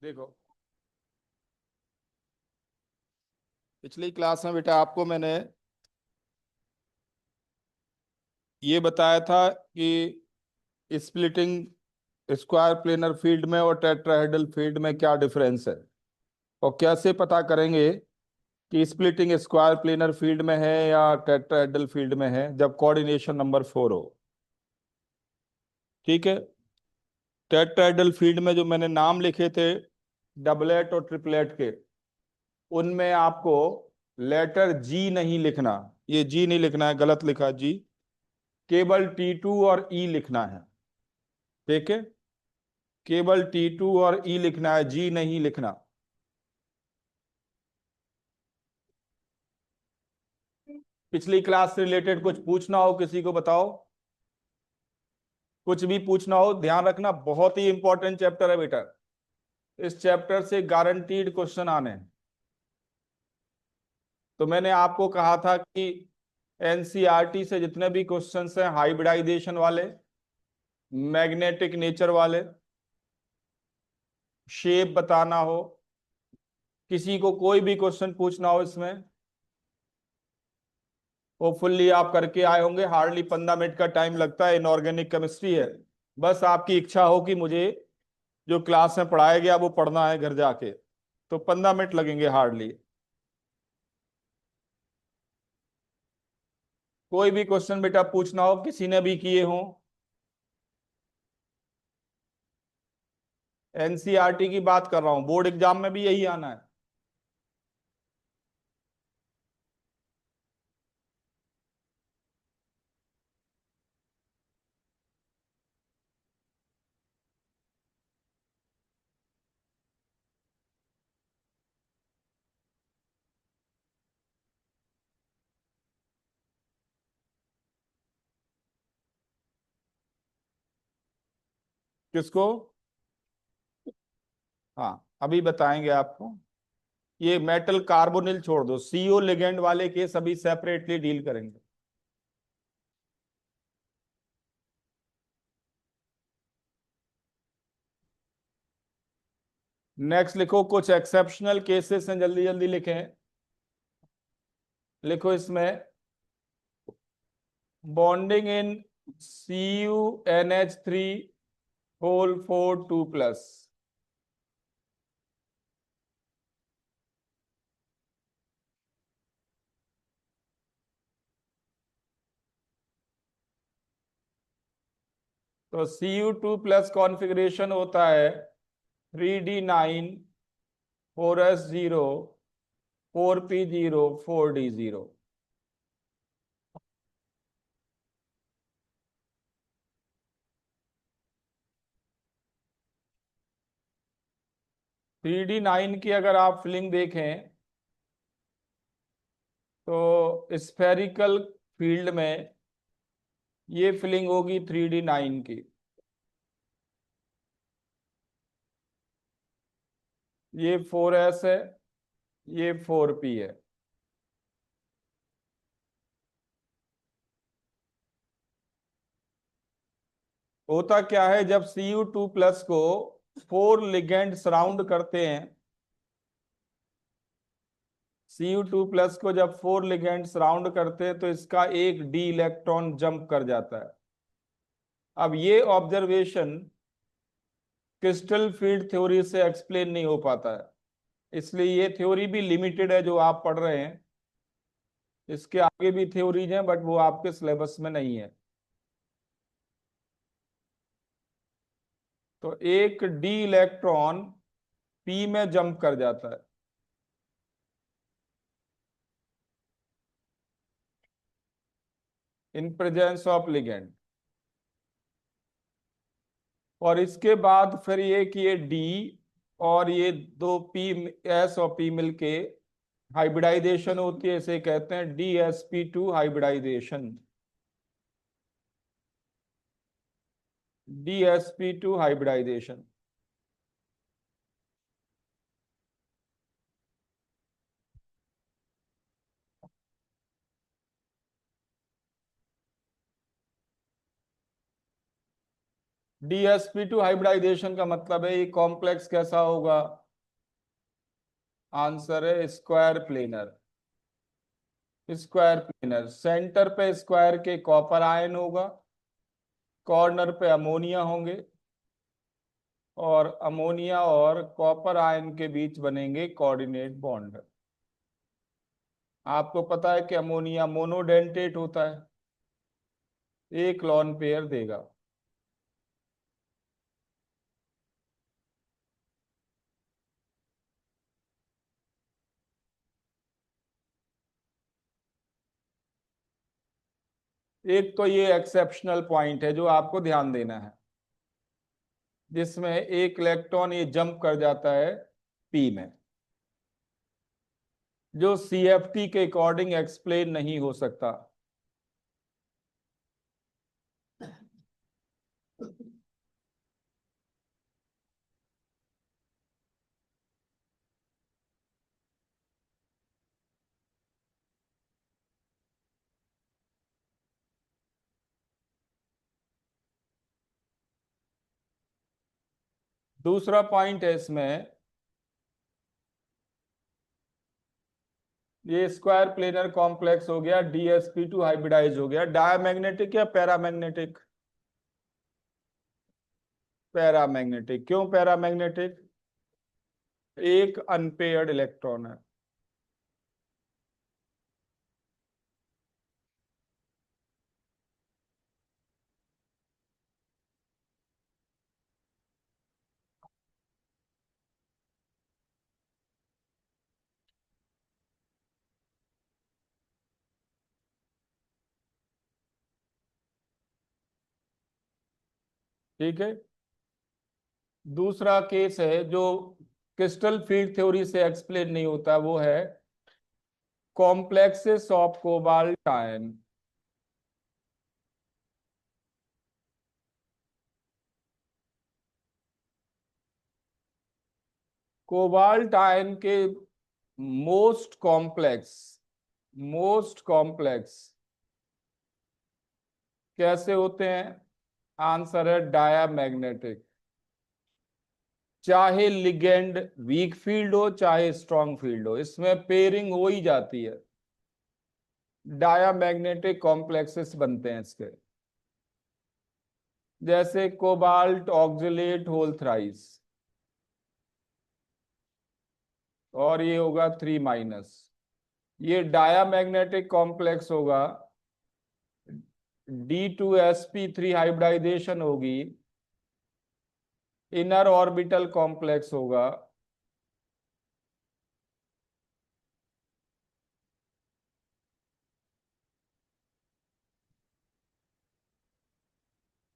देखो, पिछली क्लास में बेटा आपको मैंने ये बताया था कि स्प्लिटिंग स्क्वायर प्लेनर फील्ड में और टेट्राहेड्रल फील्ड में क्या डिफरेंस है, और कैसे पता करेंगे कि स्प्लिटिंग स्क्वायर प्लेनर फील्ड में है या टेट्राहेड्रल फील्ड में है, जब कोऑर्डिनेशन नंबर 4 हो। ठीक है। टेट्राहेड्रल फील्ड में जो मैंने नाम लिखे थे डबलेट और ट्रिपलेट के, उनमें आपको लेटर जी नहीं लिखना। ये जी नहीं लिखना है, गलत लिखा जी। केवल T2 और ई लिखना है। ठीक है। केवल T2 और ई लिखना है, जी नहीं लिखना। पिछली क्लास से रिलेटेड कुछ पूछना हो किसी को बताओ। कुछ भी पूछना हो, ध्यान रखना, बहुत ही इंपॉर्टेंट चैप्टर है बेटा। इस चैप्टर से गारंटीड क्वेश्चन आने हैं। तो मैंने आपको कहा था कि एनसीईआरटी से जितने भी क्वेश्चंस हैं हाइब्रिडाइजेशन वाले, मैग्नेटिक नेचर वाले, शेप बताना हो, किसी को कोई भी क्वेश्चन पूछना हो इसमें, वो फुल्ली आप करके आए होंगे। हार्डली 15 मिनट का टाइम लगता है, इनऑर्गेनिक केमिस्ट्री है। बस आपकी इच्छा हो कि मुझे जो क्लास में पढ़ाया गया वो पढ़ना है घर जाके, तो 15 मिनट लगेंगे हार्डली। कोई भी क्वेश्चन बेटा पूछना हो, किसी ने भी किए हो। एनसीईआरटी की बात कर रहा हूं, बोर्ड एग्जाम में भी यही आना है। किसको? हाँ, अभी बताएंगे आपको। ये मेटल कार्बोनिल छोड़ दो, सीओ लिगेंड वाले केस अभी सेपरेटली डील करेंगे। नेक्स्ट लिखो, कुछ एक्सेप्शनल केसेस हैं, जल्दी जल्दी लिखें। लिखो इसमें, बॉन्डिंग इन CuNH3 होल 4 2+। तो Cu2+ कॉन्फ़िगरेशन होता है 3D9 4s0 4p0 4d0। 3D9 की अगर आप फिलिंग देखें तो स्फेरिकल फील्ड में ये फिलिंग होगी 3D9 की। ये 4s है, ये 4p है। होता क्या है, जब Cu2+ को 4 लिगेंड सराउंड करते हैं, Cu2+ को जब 4 लिगेंड सराउंड करते हैं तो इसका एक डी इलेक्ट्रॉन जंप कर जाता है। अब ये ऑब्जर्वेशन क्रिस्टल फील्ड थ्योरी से एक्सप्लेन नहीं हो पाता है, इसलिए ये थ्योरी भी लिमिटेड है जो आप पढ़ रहे हैं। इसके आगे भी थ्योरीज हैं बट वो आपके सिलेबस में नहीं है। तो एक डी इलेक्ट्रॉन पी में जंप कर जाता है इन प्रेजेंस ऑफ लिगेंड। और इसके बाद फिर ये कि ये डी और ये दो पी, एस और पी मिलके हाइब्रिडाइजेशन होती है, इसे कहते हैं DsP2 hybridisation. DsP2 hybridisation. DsP2 hybridisation का मतलब है ये कॉम्प्लेक्स कैसा होगा? आंसर है square planar. Square planar, centre पे स्क्वायर के कॉपर आयन होगा, कॉर्नर पे अमोनिया होंगे, और अमोनिया और कॉपर आयन के बीच बनेंगे कोऑर्डिनेट बॉन्ड। आपको पता है कि अमोनिया मोनोडेंटेट होता है, एक लॉन पेयर देगा। एक तो ये एक्सेप्शनल पॉइंट है जो आपको ध्यान देना है, जिसमें एक इलेक्ट्रॉन ये जंप कर जाता है पी में, जो CFT के अकॉर्डिंग एक्सप्लेन नहीं हो सकता। दूसरा पॉइंट है इसमें, ये स्क्वायर प्लेनर कॉम्प्लेक्स हो गया, DsP2 हाइब्रिडाइज हो गया, डायमैग्नेटिक या पैरामैग्नेटिक? पैरामैग्नेटिक। क्यों पैरामैग्नेटिक? एक अनपेयर्ड इलेक्ट्रॉन है। ठीक है। दूसरा केस है जो क्रिस्टल फील्ड थ्योरी से एक्सप्लेन नहीं होता, वो है complexes of cobalt ion. Cobalt ion के मोस्ट कॉम्प्लेक्स कैसे होते हैं? आंसर है डायामैग्नेटिक। चाहे लिगेंड वीक फील्ड हो चाहे स्ट्रांग फील्ड हो, इसमें पेयरिंग हो ही जाती है, डायामैग्नेटिक कॉम्प्लेक्सेस बनते हैं इसके। जैसे कोबाल्ट ऑक्सलेट होल थ्राइस, और ये होगा 3-। ये डायामैग्नेटिक कॉम्प्लेक्स होगा, D2sp3 हाइब्रिडाइजेशन होगी, इनर ऑर्बिटल कॉम्प्लेक्स होगा,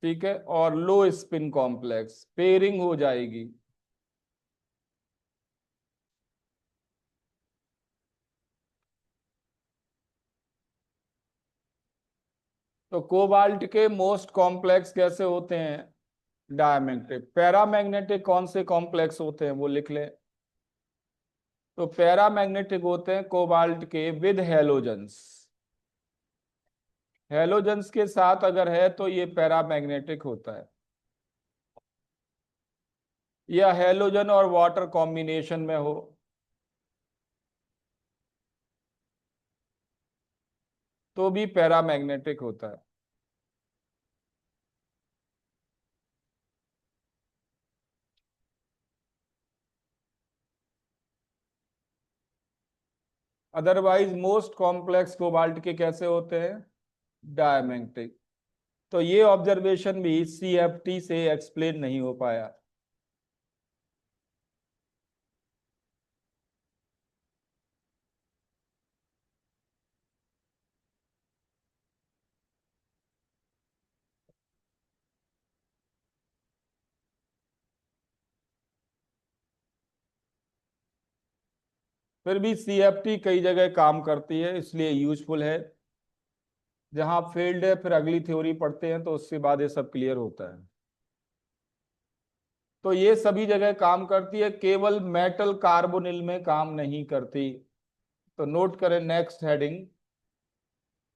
ठीक है, और लो स्पिन कॉम्प्लेक्स, पेयरिंग हो जाएगी। तो कोबाल्ट के मोस्ट कॉम्प्लेक्स कैसे होते हैं? डायमैग्नेटिक। पैरामैग्नेटिक कौन से कॉम्प्लेक्स होते हैं वो लिख लें। तो पैरामैग्नेटिक होते हैं कोबाल्ट के विद हैलोजेंस। हैलोजेंस के साथ अगर है तो ये पैरामैग्नेटिक होता है, या हैलोजन और वाटर कॉम्बिनेशन में हो तो भी पैरामैग्नेटिक होता है। अदरवाइज मोस्ट कॉम्प्लेक्स कोबाल्ट के कैसे होते हैं? डायमैग्नेटिक। तो ये ऑब्जर्वेशन भी CFT से एक्सप्लेन नहीं हो पाया। फिर भी CFT कई जगह काम करती है, इसलिए यूजफुल है। जहां फील्ड है फिर अगली थ्योरी पढ़ते हैं तो उसके बाद ये सब क्लियर होता है। तो ये सभी जगह काम करती है, केवल मेटल कार्बोनिल में काम नहीं करती। तो नोट करें next heading,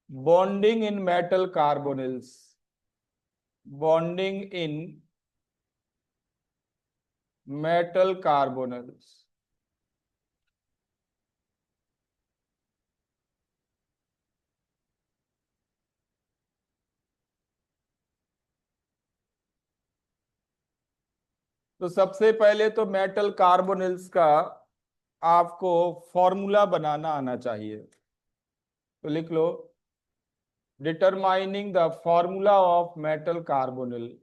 bonding in metal carbonyls. Bonding in metal carbonyls. तो सबसे पहले तो मेटल कार्बोनिल्स का आपको फॉर्मूला बनाना आना चाहिए। तो लिख लो, determining the formula of metal carbonyl.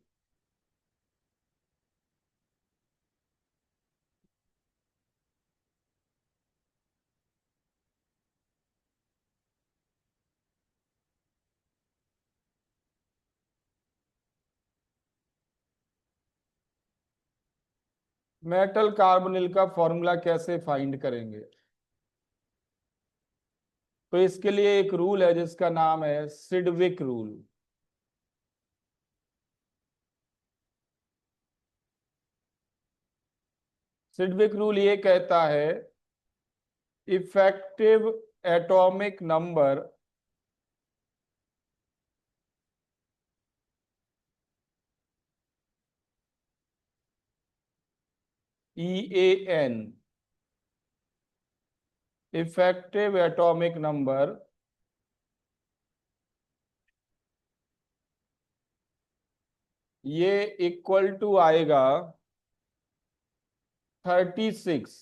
Metal carbonyl का फॉर्मूला कैसे फाइंड करेंगे? तो इसके लिए एक रूल है जिसका नाम है सिडविक रूल। सिडविक रूल ये कहता है effective atomic number EAN, effective atomic number ये इक्वल टू आएगा 36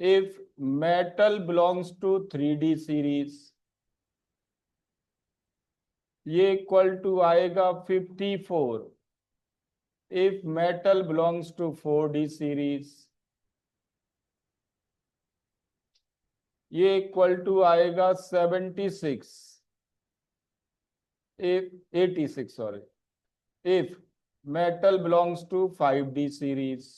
if metal belongs to 3D series। ये इक्वल टू आएगा 54 if metal belongs to 4D series। ये इक्वल टू आएगा 76 if 86 sorry if metal belongs to 5D series।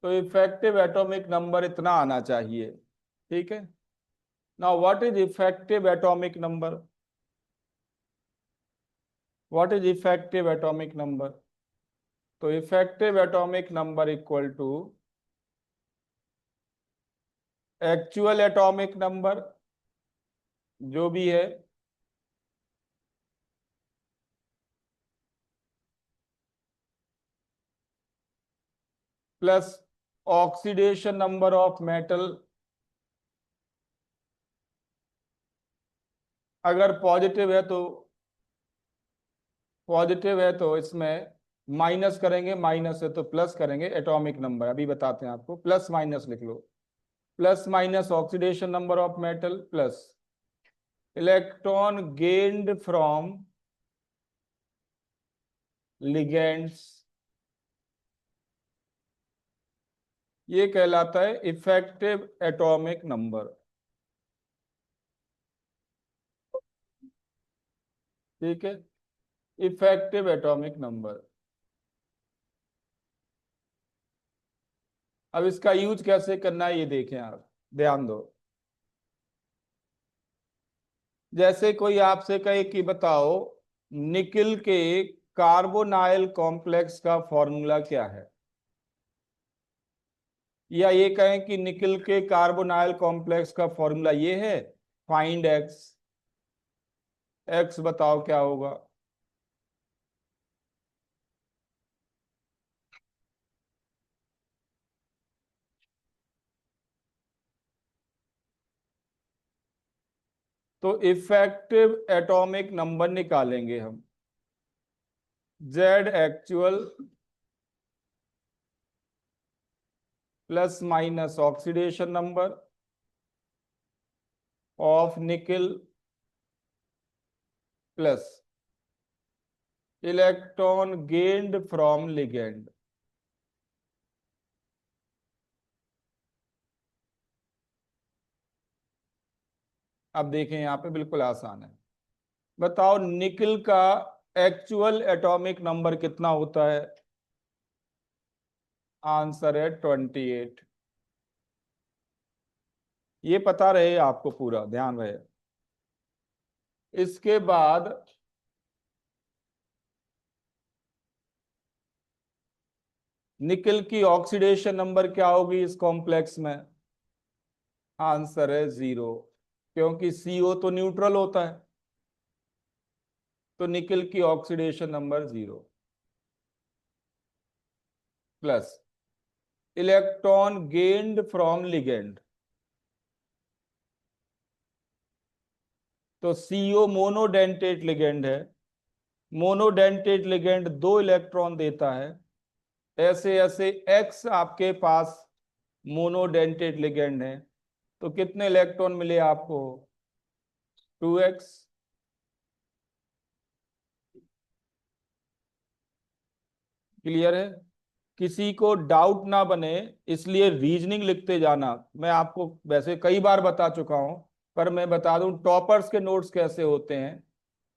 तो effective atomic number इतना आना चाहिए। ठीक है, now what is effective atomic number? What is effective atomic number? तो effective atomic number equal to actual atomic number जो भी है plus oxidation number of metal. अगर पॉजिटिव है तो इसमें माइनस करेंगे, माइनस है तो प्लस करेंगे। एटॉमिक नंबर अभी बताते हैं आपको, प्लस माइनस लिख लो। Plus minus oxidation number of metal plus electron gained from ligands, ये कहलाता है इफेक्टिव एटॉमिक नंबर। ठीक है, इफेक्टिव एटॉमिक नंबर। अब इसका यूज कैसे करना है ये देखें आप, ध्यान दो। जैसे कोई आपसे कहे कि बताओ निकिल के कार्बोनाइल कॉम्प्लेक्स का फॉर्मूला क्या है, या ये कहें कि निकिल के कार्बोनाइल कॉम्प्लेक्स का फॉर्मूला ये है, फाइंड एक्स। एक्स बताओ क्या होगा? तो इफेक्टिव एटॉमिक नंबर निकालेंगे हम, Z actual plus minus oxidation number of nickel plus electron gained from ligand. अब देखें यहाँ पे बिल्कुल आसान है। बताओ निकिल का एक्चुअल एटॉमिक नंबर कितना होता है? आंसर है 28। ये पता रहे आपको, पूरा ध्यान रहे। इसके बाद निकल की ऑक्सीडेशन नंबर क्या होगी इस कॉम्प्लेक्स में? आंसर है 0, क्योंकि सीओ तो न्यूट्रल होता है। तो निकल की oxidation number 0। Plus electron gained from ligand. तो सीओ मोनोडेंटेट लिगेंड है। मोनोडेंटेट लिगेंड 2 इलेक्ट्रॉन देता है। ऐसे ऐसे एक्स आपके पास मोनोडेंटेट लिगेंड है, तो कितने इलेक्ट्रॉन मिले आपको? 2x। क्लियर है? किसी को डाउट ना बने, इसलिए रीजनिंग लिखते जाना। मैं आपको वैसे कई बार बता चुका हूं, पर मैं बता दूं टॉपर्स के नोट्स कैसे होते हैं।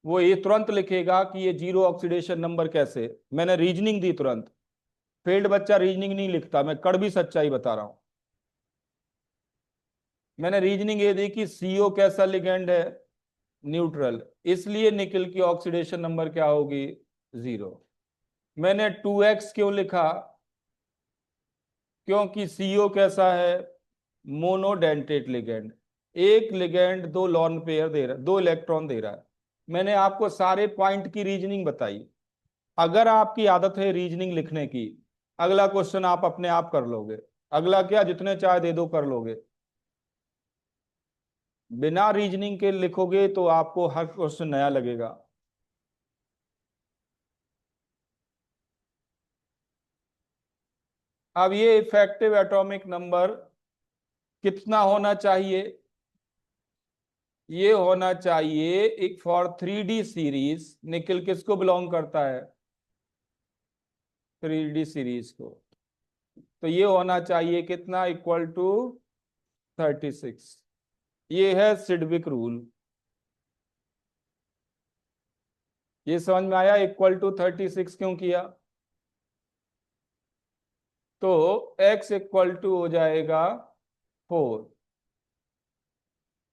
वो ये तुरंत लिखेगा कि ये जीरो ऑक्सीडेशन नंबर कैसे। मैंने रीजनिंग दी तुरंत। फेल्ड बच्चा रीजनिंग नहीं लिखता, मैं कड़वी सच्चाई बता रहा हूं। मैंने रीजनिंग ये दी कि सीओ कैसा लिगेंड है? न्यूट्रल। इसलिए निकल की ऑक्सीडेशन नंबर क्या होगी? 0। मैंने 2x क्यों लिखा? क्योंकि सीओ कैसा है? Monodentate ligand. एक लिगेंड 2 लोन पेयर दे रहा, 2 इलेक्ट्रॉन दे रहा है। मैंने आपको सारे पॉइंट की रीजनिंग बताई। अगर आपकी आदत है रीजनिंग लिखने की, अगला क्वेश्चन आप अपने आप कर लोगे। अगला क्या, जितने चाहे दे दो कर लोगे। बिना रीजनिंग के लिखोगे तो आपको हर क्वेश्चन नया लगेगा। अब ये इफेक्टिव एटॉमिक नंबर कितना होना चाहिए? ये होना चाहिए एक फॉर 3D सीरीज। निकल किसको बिलोंग करता है? 3D सीरीज को। तो ये होना चाहिए कितना? Equal to 36। ये है सिडविक रूल। ये समझ में आया इक्वल टू 36 क्यों किया? तो x इक्वल टू हो जाएगा 4।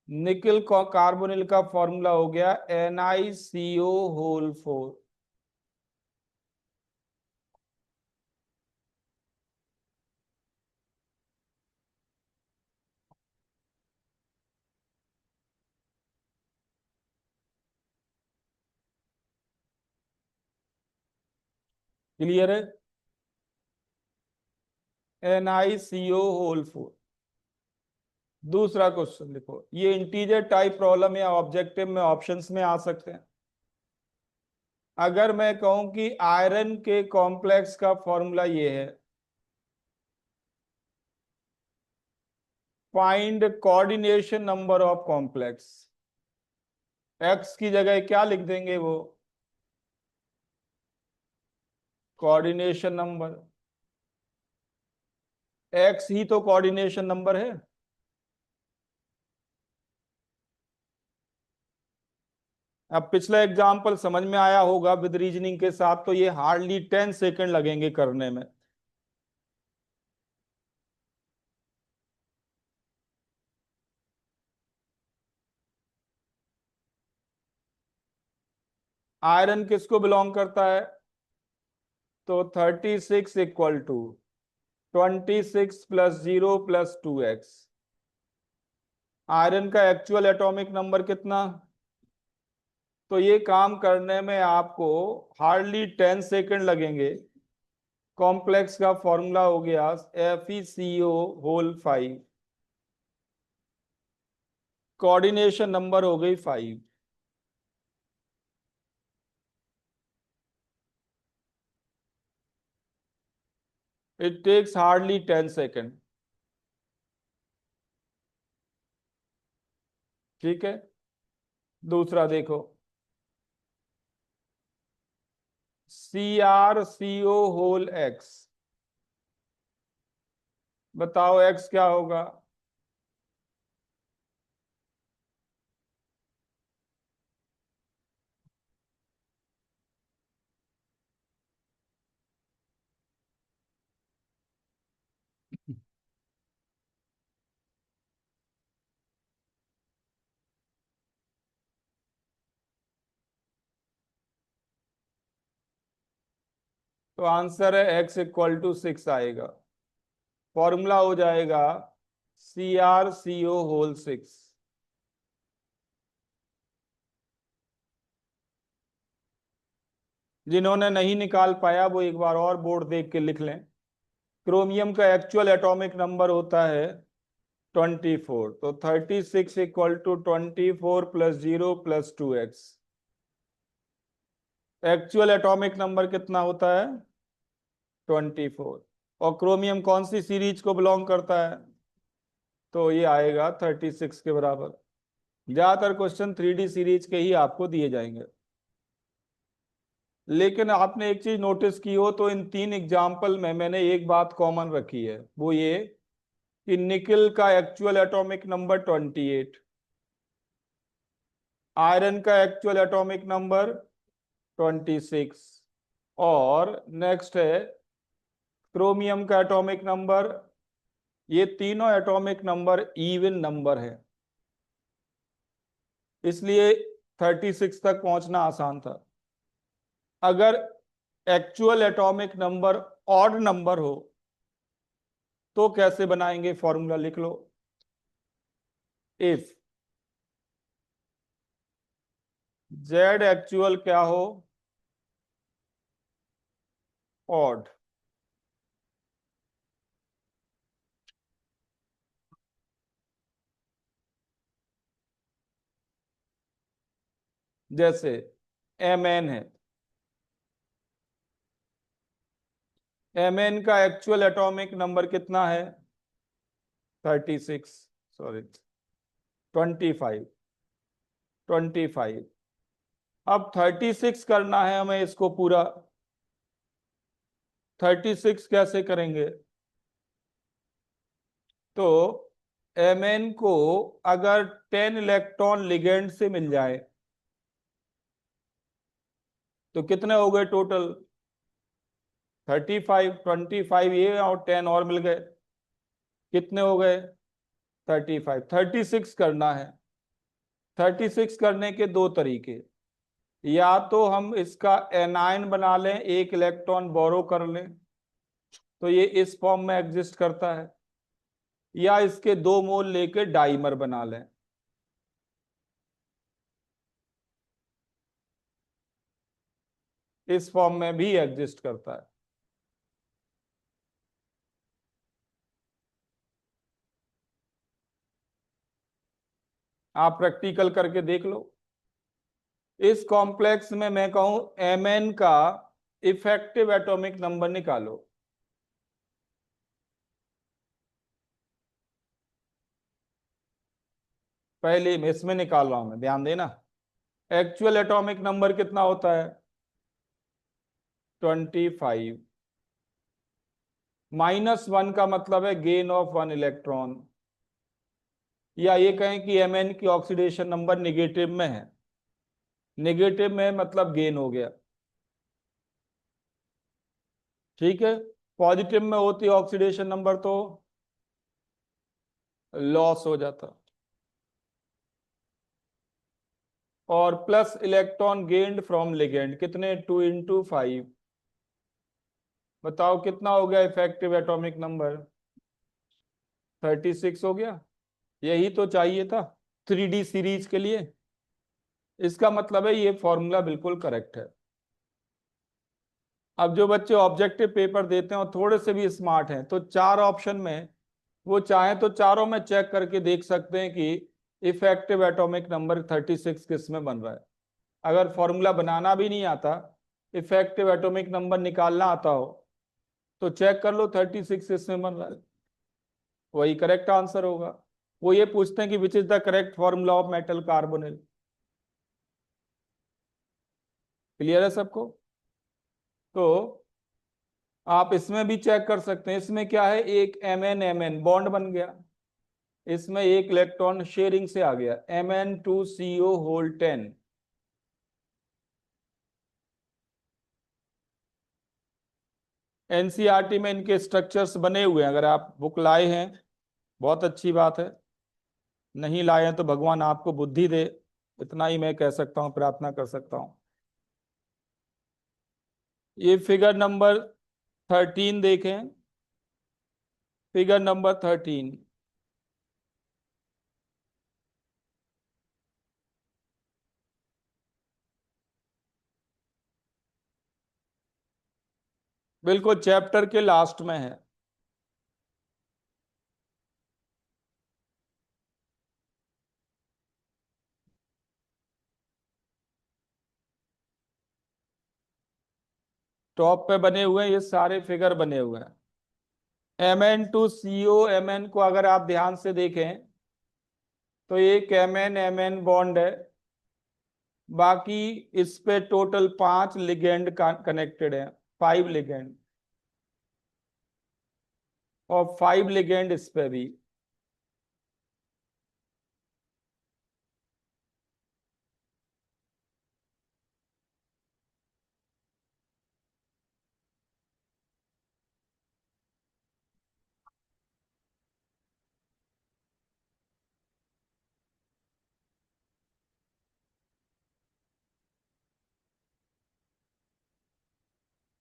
निकल कार्बोनिल का फॉर्मूला हो गया NiCO4। क्लियर है? NiCO4। दूसरा क्वेश्चन लिखो। ये इंटीजर टाइप प्रॉब्लम या ऑब्जेक्टिव में ऑप्शंस में आ सकते हैं। अगर मैं कहूं कि आयरन के कॉम्प्लेक्स का फॉर्मूला ये है, find coordination number of complex. X की जगह क्या लिख देंगे वो? Coordination number. एक्स ही तो कोऑर्डिनेशन नंबर है। अब पिछला एग्जाम्पल समझ में आया होगा विद रीजनिंग के साथ, तो ये हार्डली 10 सेकंड लगेंगे करने में। आयरन किसको बिलोंग करता है? तो 36 equal to 26 plus 0 plus 2x। Iron का एक्चुअल एटॉमिक नंबर कितना? तो ये काम करने में आपको हार्डली 10 सेकंड लगेंगे। कॉम्प्लेक्स का फॉर्मूला हो गया FeCO5। कोऑर्डिनेशन नंबर हो गई 5। It takes hardly 10 seconds. ठीक है। दूसरा देखो, CrCO(X). बताओ x क्या होगा? तो आंसर है x = 6 आएगा। फॉर्मूला हो जाएगा CrCO6। जिन्होंने नहीं निकाल पाया वो एक बार और बोर्ड देख के लिख लें। क्रोमियम का एक्चुअल एटॉमिक नंबर होता है 24, तो 36 = 24 + 0 + 2x। एक्चुअल एटॉमिक नंबर कितना होता है 24। और क्रोमियम कौन सी सीरीज को बिलोंग करता है, तो ये आएगा 36 के बराबर। ज्यादातर क्वेश्चन 3D सीरीज के ही आपको दिए जाएंगे। लेकिन आपने एक चीज नोटिस की हो तो इन 3 एग्जाम्पल में मैंने एक बात कॉमन रखी है, वो ये कि निकिल का एक्चुअल एटॉमिक नंबर 28, आयरन का एक्चुअल एटॉमिक नंबर 26, और नेक्स्ट है क्रोमियम का एटॉमिक नंबर। ये तीनों एटॉमिक नंबर इवन नंबर है, इसलिए 36 तक पहुंचना आसान था। अगर actual atomic number odd number हो तो कैसे बनाएंगे, फॉर्मूला लिख लो। इफ जेड एक्चुअल क्या हो ऑड, जैसे Mn है, Mn का एक्चुअल एटॉमिक नंबर कितना है 36, सॉरी 25। अब 36 करना है हमें इसको पूरा। 36 कैसे करेंगे, तो Mn को अगर 10 इलेक्ट्रॉन लिगेंड से मिल जाए तो कितने हो गए टोटल 35। 25 ये और 10 और मिल गए, कितने हो गए 35। 36 करना है। 36 करने के दो तरीके, या तो हम इसका एनायन बना लें, एक इलेक्ट्रॉन बोरो कर लें तो ये इस फॉर्म में एग्जिस्ट करता है, या इसके 2 मोल लेके डाइमर बना लें। इस फॉर्म में भी एग्जिस्ट करता है। आप प्रैक्टिकल करके देख लो। इस कॉम्प्लेक्स में मैं कहूं Mn का इफेक्टिव एटॉमिक नंबर निकालो। पहले मैं इसमें निकाल रहा हूं, मैं ध्यान देना। एक्चुअल एटॉमिक नंबर कितना होता है 25, -1 का मतलब है गेन ऑफ 1 इलेक्ट्रॉन, या ये कहें कि Mn की ऑक्सीडेशन नंबर निगेटिव में है। निगेटिव में मतलब गेन हो गया, ठीक है। पॉजिटिव में होती ऑक्सीडेशन नंबर तो लॉस हो जाता। और plus electron gained from ligand कितने 2 × 5, बताओ कितना हो गया इफेक्टिव एटॉमिक नंबर 36 हो गया। यही तो चाहिए था 3D सीरीज के लिए। इसका मतलब है ये फॉर्मूला बिल्कुल करेक्ट है। अब जो बच्चे ऑब्जेक्टिव पेपर देते हैं और थोड़े से भी स्मार्ट हैं तो 4 ऑप्शन में वो चाहें तो चारों में चेक करके देख सकते हैं कि इफेक्टिव एटॉमिक नंबर 36 किस में बन रहा है। अगर फॉर्मूला बनाना भी नहीं आता, इफेक्टिव एटॉमिक नंबर निकालना आता हो तो चेक कर लो 36 इसमें बन रहा है, वही करेक्ट आंसर होगा। वो ये पूछते हैं कि which is the correct formula of metal carbonyl. Clear है सबको। तो आप इसमें भी चेक कर सकते हैं, इसमें क्या है एक Mn बॉन्ड बन गया, इसमें एक इलेक्ट्रॉन शेयरिंग से आ गया Mn2CO10। एनसीईआरटी में इनके स्ट्रक्चर्स बने हुए हैं, अगर आप बुक लाए हैं बहुत अच्छी बात है, नहीं लाए हैं तो भगवान आपको बुद्धि दे, इतना ही मैं कह सकता हूं, प्रार्थना कर सकता हूं। ये फिगर नंबर 13 देखें, फिगर नंबर 13। बिल्कुल चैप्टर के लास्ट में है। टॉप पे बने हुए हैं, ये सारे फिगर बने हुए हैं। Mn2CO, को अगर आप ध्यान से देखें तो एक Mn बॉन्ड है। बाकी इस पे टोटल 5 लिगेंड कनेक्टेड है, 5 लिगेंड, और 5 लिगेंड इस पे भी।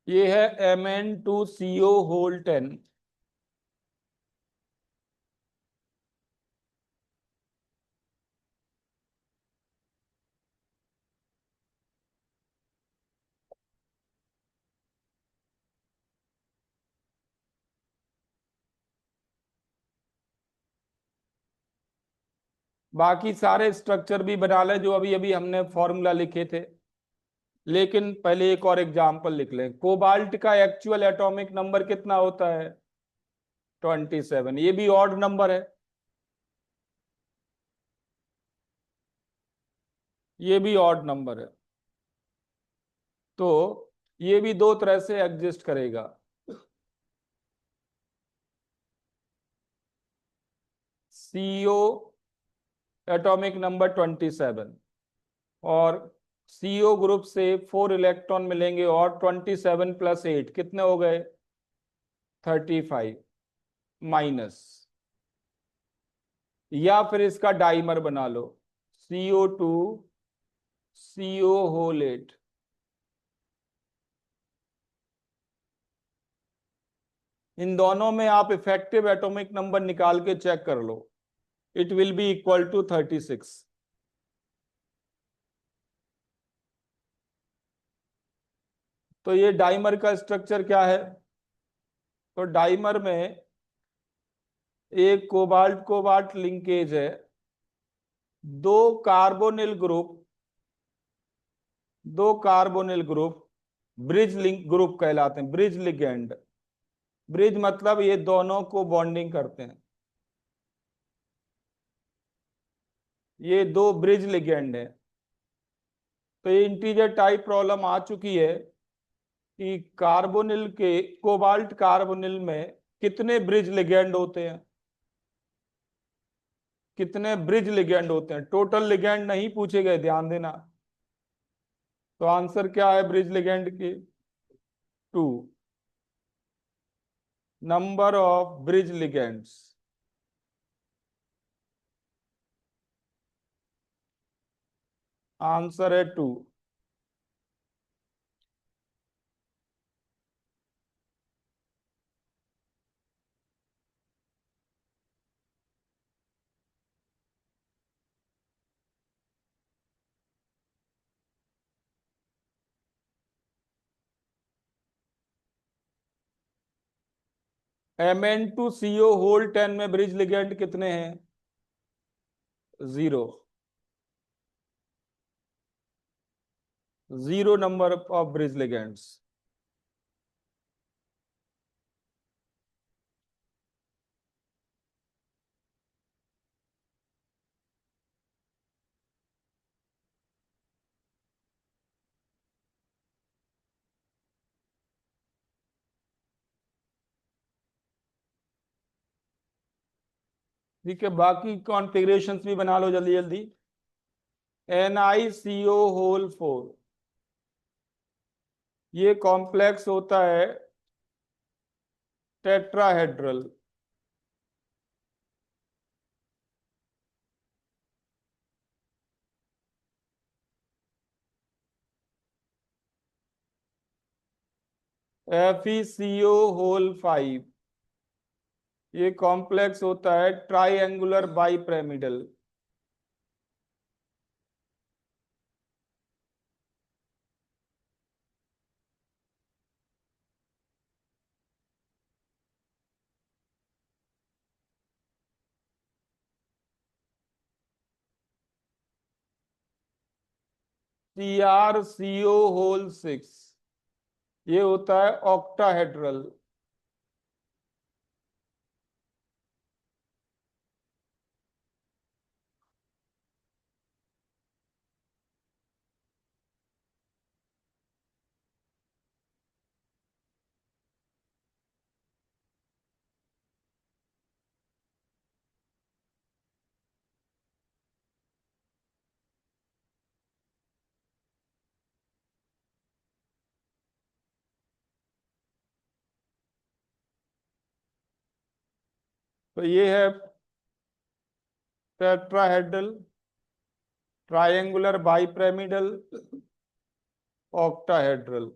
ये है Mn2CO होल 10। बाकी सारे स्ट्रक्चर भी बना ले जो अभी अभी हमने फॉर्मूला लिखे थे। लेकिन पहले एक और एग्जांपल लिख लें। कोबाल्ट का एक्चुअल एटॉमिक नंबर कितना होता है? 27। ये भी ऑड नंबर है, ये भी ऑड नंबर है। तो ये भी दो तरह से एग्जिस्ट करेगा। सीओ एटॉमिक नंबर 27, और सीओ ग्रुप से 4 इलेक्ट्रॉन मिलेंगे, और 27 + 8 कितने हो गए? 35 माइनस। या फिर इसका डाइमर बना लो, CO2CO होल 8। इन दोनों में आप इफेक्टिव एटॉमिक नंबर निकाल के चेक कर लो, it will be equal to 36। तो ये डाइमर का स्ट्रक्चर क्या है? तो डाइमर में एक कोबाल्ट कोबाल्ट लिंकेज है, दो कार्बोनिल ग्रुप, दो carbonyl group bridge link group कहलाते हैं, ब्रिज लिगेंड। ब्रिज मतलब ये दोनों को बॉन्डिंग करते हैं। ये दो ब्रिज लिगेंड है। तो ये इंटीजर टाइप प्रॉब्लम आ चुकी है कि कार्बोनिल के, कोबाल्ट कार्बोनिल में कितने ब्रिज लिगेंड होते हैं, कितने ब्रिज लिगेंड होते हैं। टोटल लिगेंड नहीं पूछे गए, ध्यान देना। तो आंसर क्या है ब्रिज लिगेंड की? 2। Number of bridge ligands, answer है 2। Mn2CO होल 10 में ब्रिज लिगेंड कितने हैं? 0। 0 नंबर ऑफ ब्रिज लिगेंड्स। ठीक है, बाकी कॉन्फ़िगरेशंस भी बना लो जल्दी जल्दी। NiCO होल 4, ये कॉम्प्लेक्स होता है टेट्राहेड्रल। FeCO होल 5, ये कॉम्प्लेक्स होता है ट्राइएंगुलर बाइपिरामिडल। CrCO होल 6, ये होता है ऑक्टाहेड्रल। तो ये है टेट्राहेड्रल, ट्राइएंगुलर बाइपिरामिडल, ऑक्टाहेड्रल।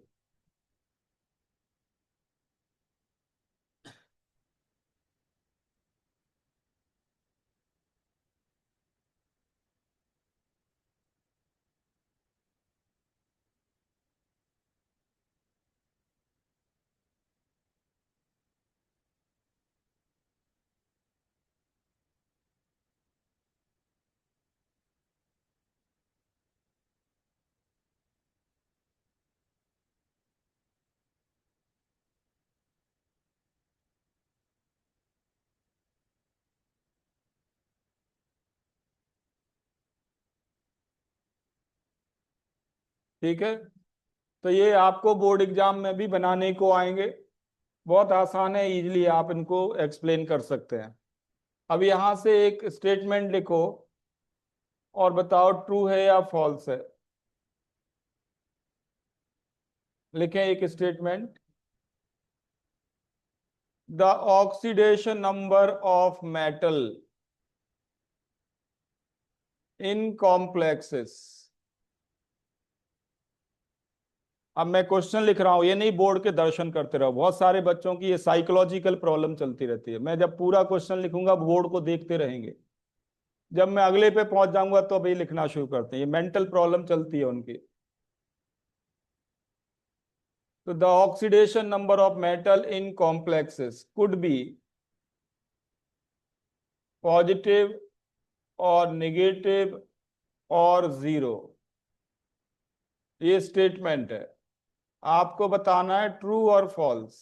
ठीक है, तो ये आपको बोर्ड एग्जाम में भी बनाने को आएंगे। बहुत आसान है, इजीली आप इनको एक्सप्लेन कर सकते हैं। अब यहां से एक स्टेटमेंट लिखो और बताओ ट्रू है या फॉल्स है। लिखें एक statement. The oxidation number of metal in complexes. अब मैं क्वेश्चन लिख रहा हूं, ये नहीं बोर्ड के दर्शन करते रहो। बहुत सारे बच्चों की ये साइकोलॉजिकल प्रॉब्लम चलती रहती है। मैं जब पूरा क्वेश्चन लिखूंगा बोर्ड को देखते रहेंगे, जब मैं अगले पे पहुंच जाऊंगा तो अभी लिखना शुरू करते हैं। ये मेंटल प्रॉब्लम चलती है उनकी। तो the oxidation number of metal in complexes could be positive और नेगेटिव और जीरो। ये स्टेटमेंट है, आपको बताना है ट्रू और फॉल्स।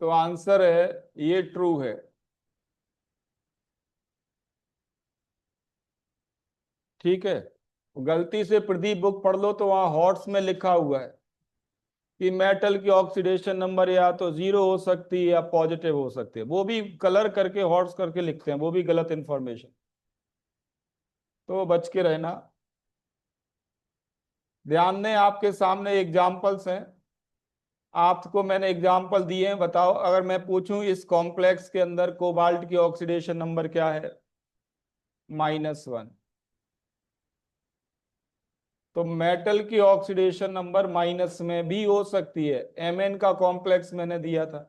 तो आंसर है ये ट्रू है। ठीक है, गलती से प्रदीप बुक पढ़ लो तो वहां हॉट्स में लिखा हुआ है कि मेटल की ऑक्सीडेशन नंबर या तो जीरो हो सकती है या पॉजिटिव हो सकती है। वो भी कलर करके हॉट्स करके लिखते हैं, वो भी गलत इंफॉर्मेशन। तो बच के रहना। ध्यान दें, आपके सामने एग्जाम्पल्स हैं। आपको मैंने एग्जाम्पल दिए हैं, बताओ अगर मैं पूछूं इस कॉम्प्लेक्स के अंदर कोबाल्ट की ऑक्सीडेशन नंबर क्या है? -1। तो मेटल की ऑक्सीडेशन नंबर माइनस में भी हो सकती है। Mn का कॉम्प्लेक्स मैंने दिया था।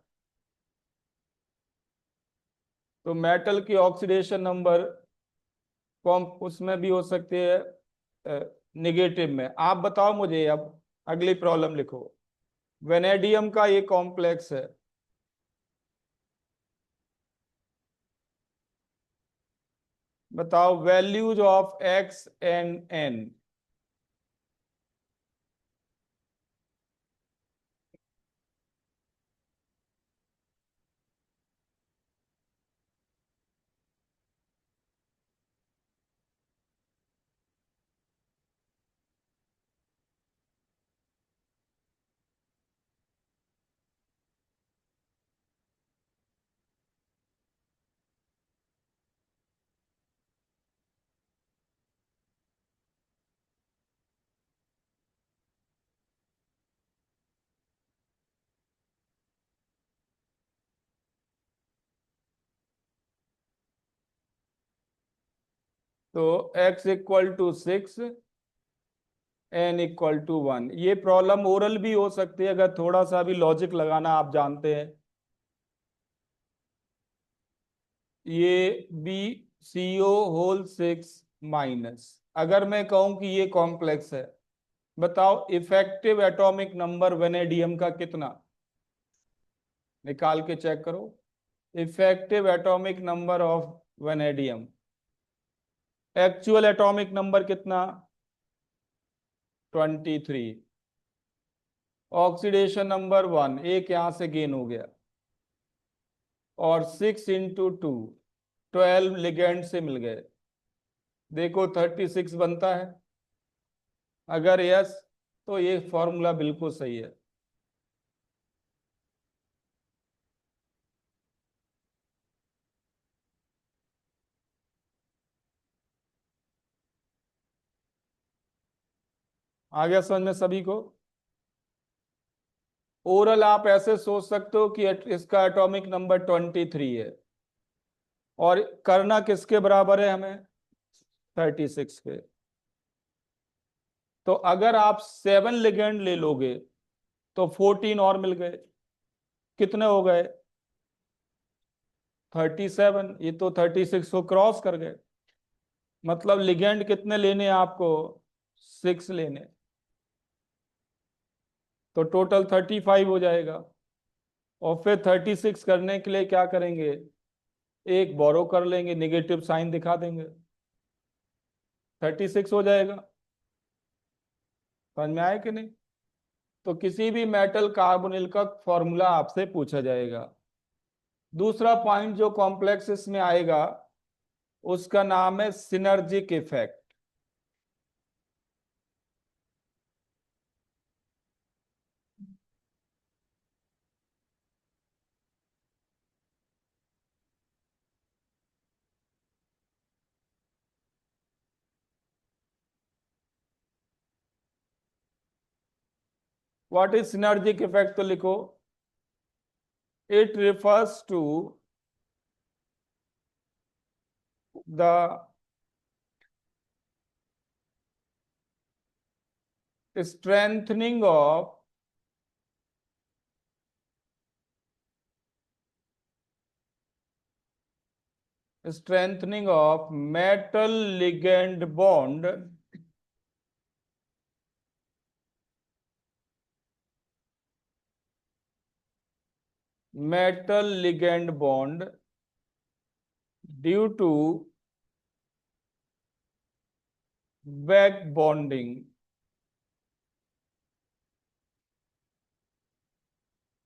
तो मेटल की ऑक्सीडेशन नंबर कॉम उसमें भी हो सकती है निगेटिव में। आप बताओ मुझे, अब अगली प्रॉब्लम लिखो। वेनेडियम का ये कॉम्प्लेक्स है। बताओ values of X and N. तो x equal to 6, n equal to 1। ये प्रॉब्लम ओरल भी हो सकती है अगर थोड़ा सा भी लॉजिक लगाना आप जानते हैं। ये B C O whole 6 minus, अगर मैं कहूं कि ये कॉम्प्लेक्स है, बताओ इफेक्टिव एटॉमिक नंबर वेनेडियम का कितना, निकाल के चेक करो। Effective atomic number of vanadium, actual atomic number कितना, 23। ऑक्सीडेशन नंबर 1, एक यहां से गेन हो गया, और 6 इंटू 2, 12 लिगेंड से मिल गए। देखो 36 बनता है, अगर यस तो ये फॉर्मूला बिल्कुल सही है। आ गया समझ में सभी को? ओरल आप ऐसे सोच सकते हो कि इसका एटॉमिक नंबर 23 है, और करना किसके बराबर है हमें, 36 के। तो अगर आप 7 लिगेंड ले लोगे तो 14 और मिल गए, कितने हो गए, 37। ये तो 36 को क्रॉस कर गए, मतलब लिगेंड कितने लेने हैं आपको, 6 लेने, तो टोटल 35 हो जाएगा। और फिर 36 करने के लिए क्या करेंगे, एक बोरो कर लेंगे, निगेटिव साइन दिखा देंगे, 36 हो जाएगा। समझ में आया कि नहीं? तो किसी भी मेटल कार्बोनिल का फॉर्मूला आपसे पूछा जाएगा। दूसरा पॉइंट जो कॉम्प्लेक्स इसमें आएगा उसका नाम है synergic effect. What is synergic effect, तो लिखो, it refers to the strengthening of metal ligand bond due to back bonding,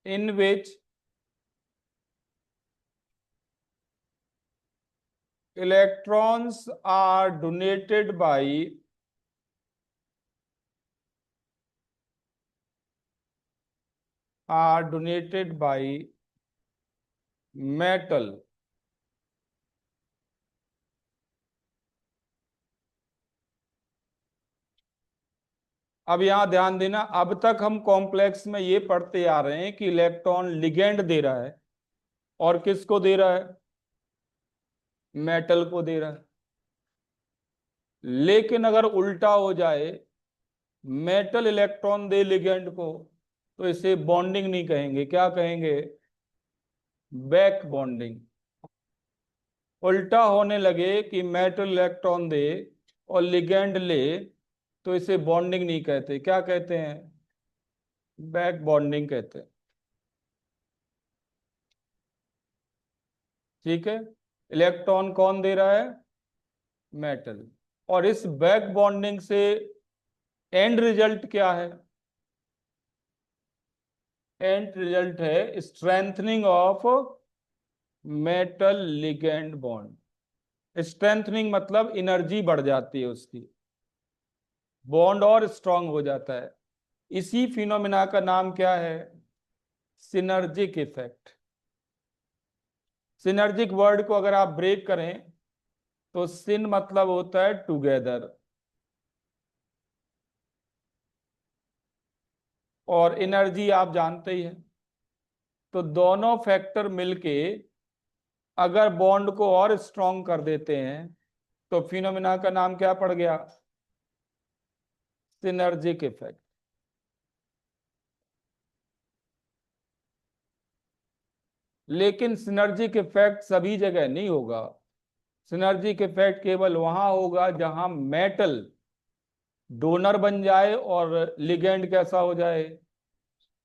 in which electrons are donated by metal. अब यहां ध्यान देना, अब तक हम कॉम्प्लेक्स में ये पढ़ते आ रहे हैं कि इलेक्ट्रॉन लिगेंड दे रहा है, और किसको दे रहा है, मेटल को दे रहा है। लेकिन अगर उल्टा हो जाए, मेटल इलेक्ट्रॉन दे लिगेंड को, तो इसे बॉन्डिंग नहीं कहेंगे, क्या कहेंगे, बैक बॉन्डिंग। उल्टा होने लगे कि मेटल इलेक्ट्रॉन दे और लिगेंड ले, तो इसे बॉन्डिंग नहीं कहते, क्या कहते हैं, बैक बॉन्डिंग कहते हैं। ठीक है, इलेक्ट्रॉन कौन दे रहा है, मेटल। और इस बैक बॉन्डिंग से एंड रिजल्ट क्या है, एंड रिजल्ट है strengthening of metal ligand bond. Strengthening मतलब एनर्जी बढ़ जाती है उसकी, बॉन्ड और स्ट्रांग हो जाता है। इसी फिनोमिना का नाम क्या है, सिनर्जिक इफेक्ट। सिनर्जिक वर्ड को अगर आप ब्रेक करें तो सिन मतलब होता है टुगेदर, और एनर्जी आप जानते ही हैं। तो दोनों फैक्टर मिलके अगर बॉन्ड को और स्ट्रांग कर देते हैं तो फिनोमिना का नाम क्या पड़ गया? Synergic effect. लेकिन सिनर्जिक इफेक्ट सभी जगह नहीं होगा। सिनर्जिक इफेक्ट केवल वहां होगा जहां मेटल डोनर बन जाए और लिगेंड कैसा हो जाए?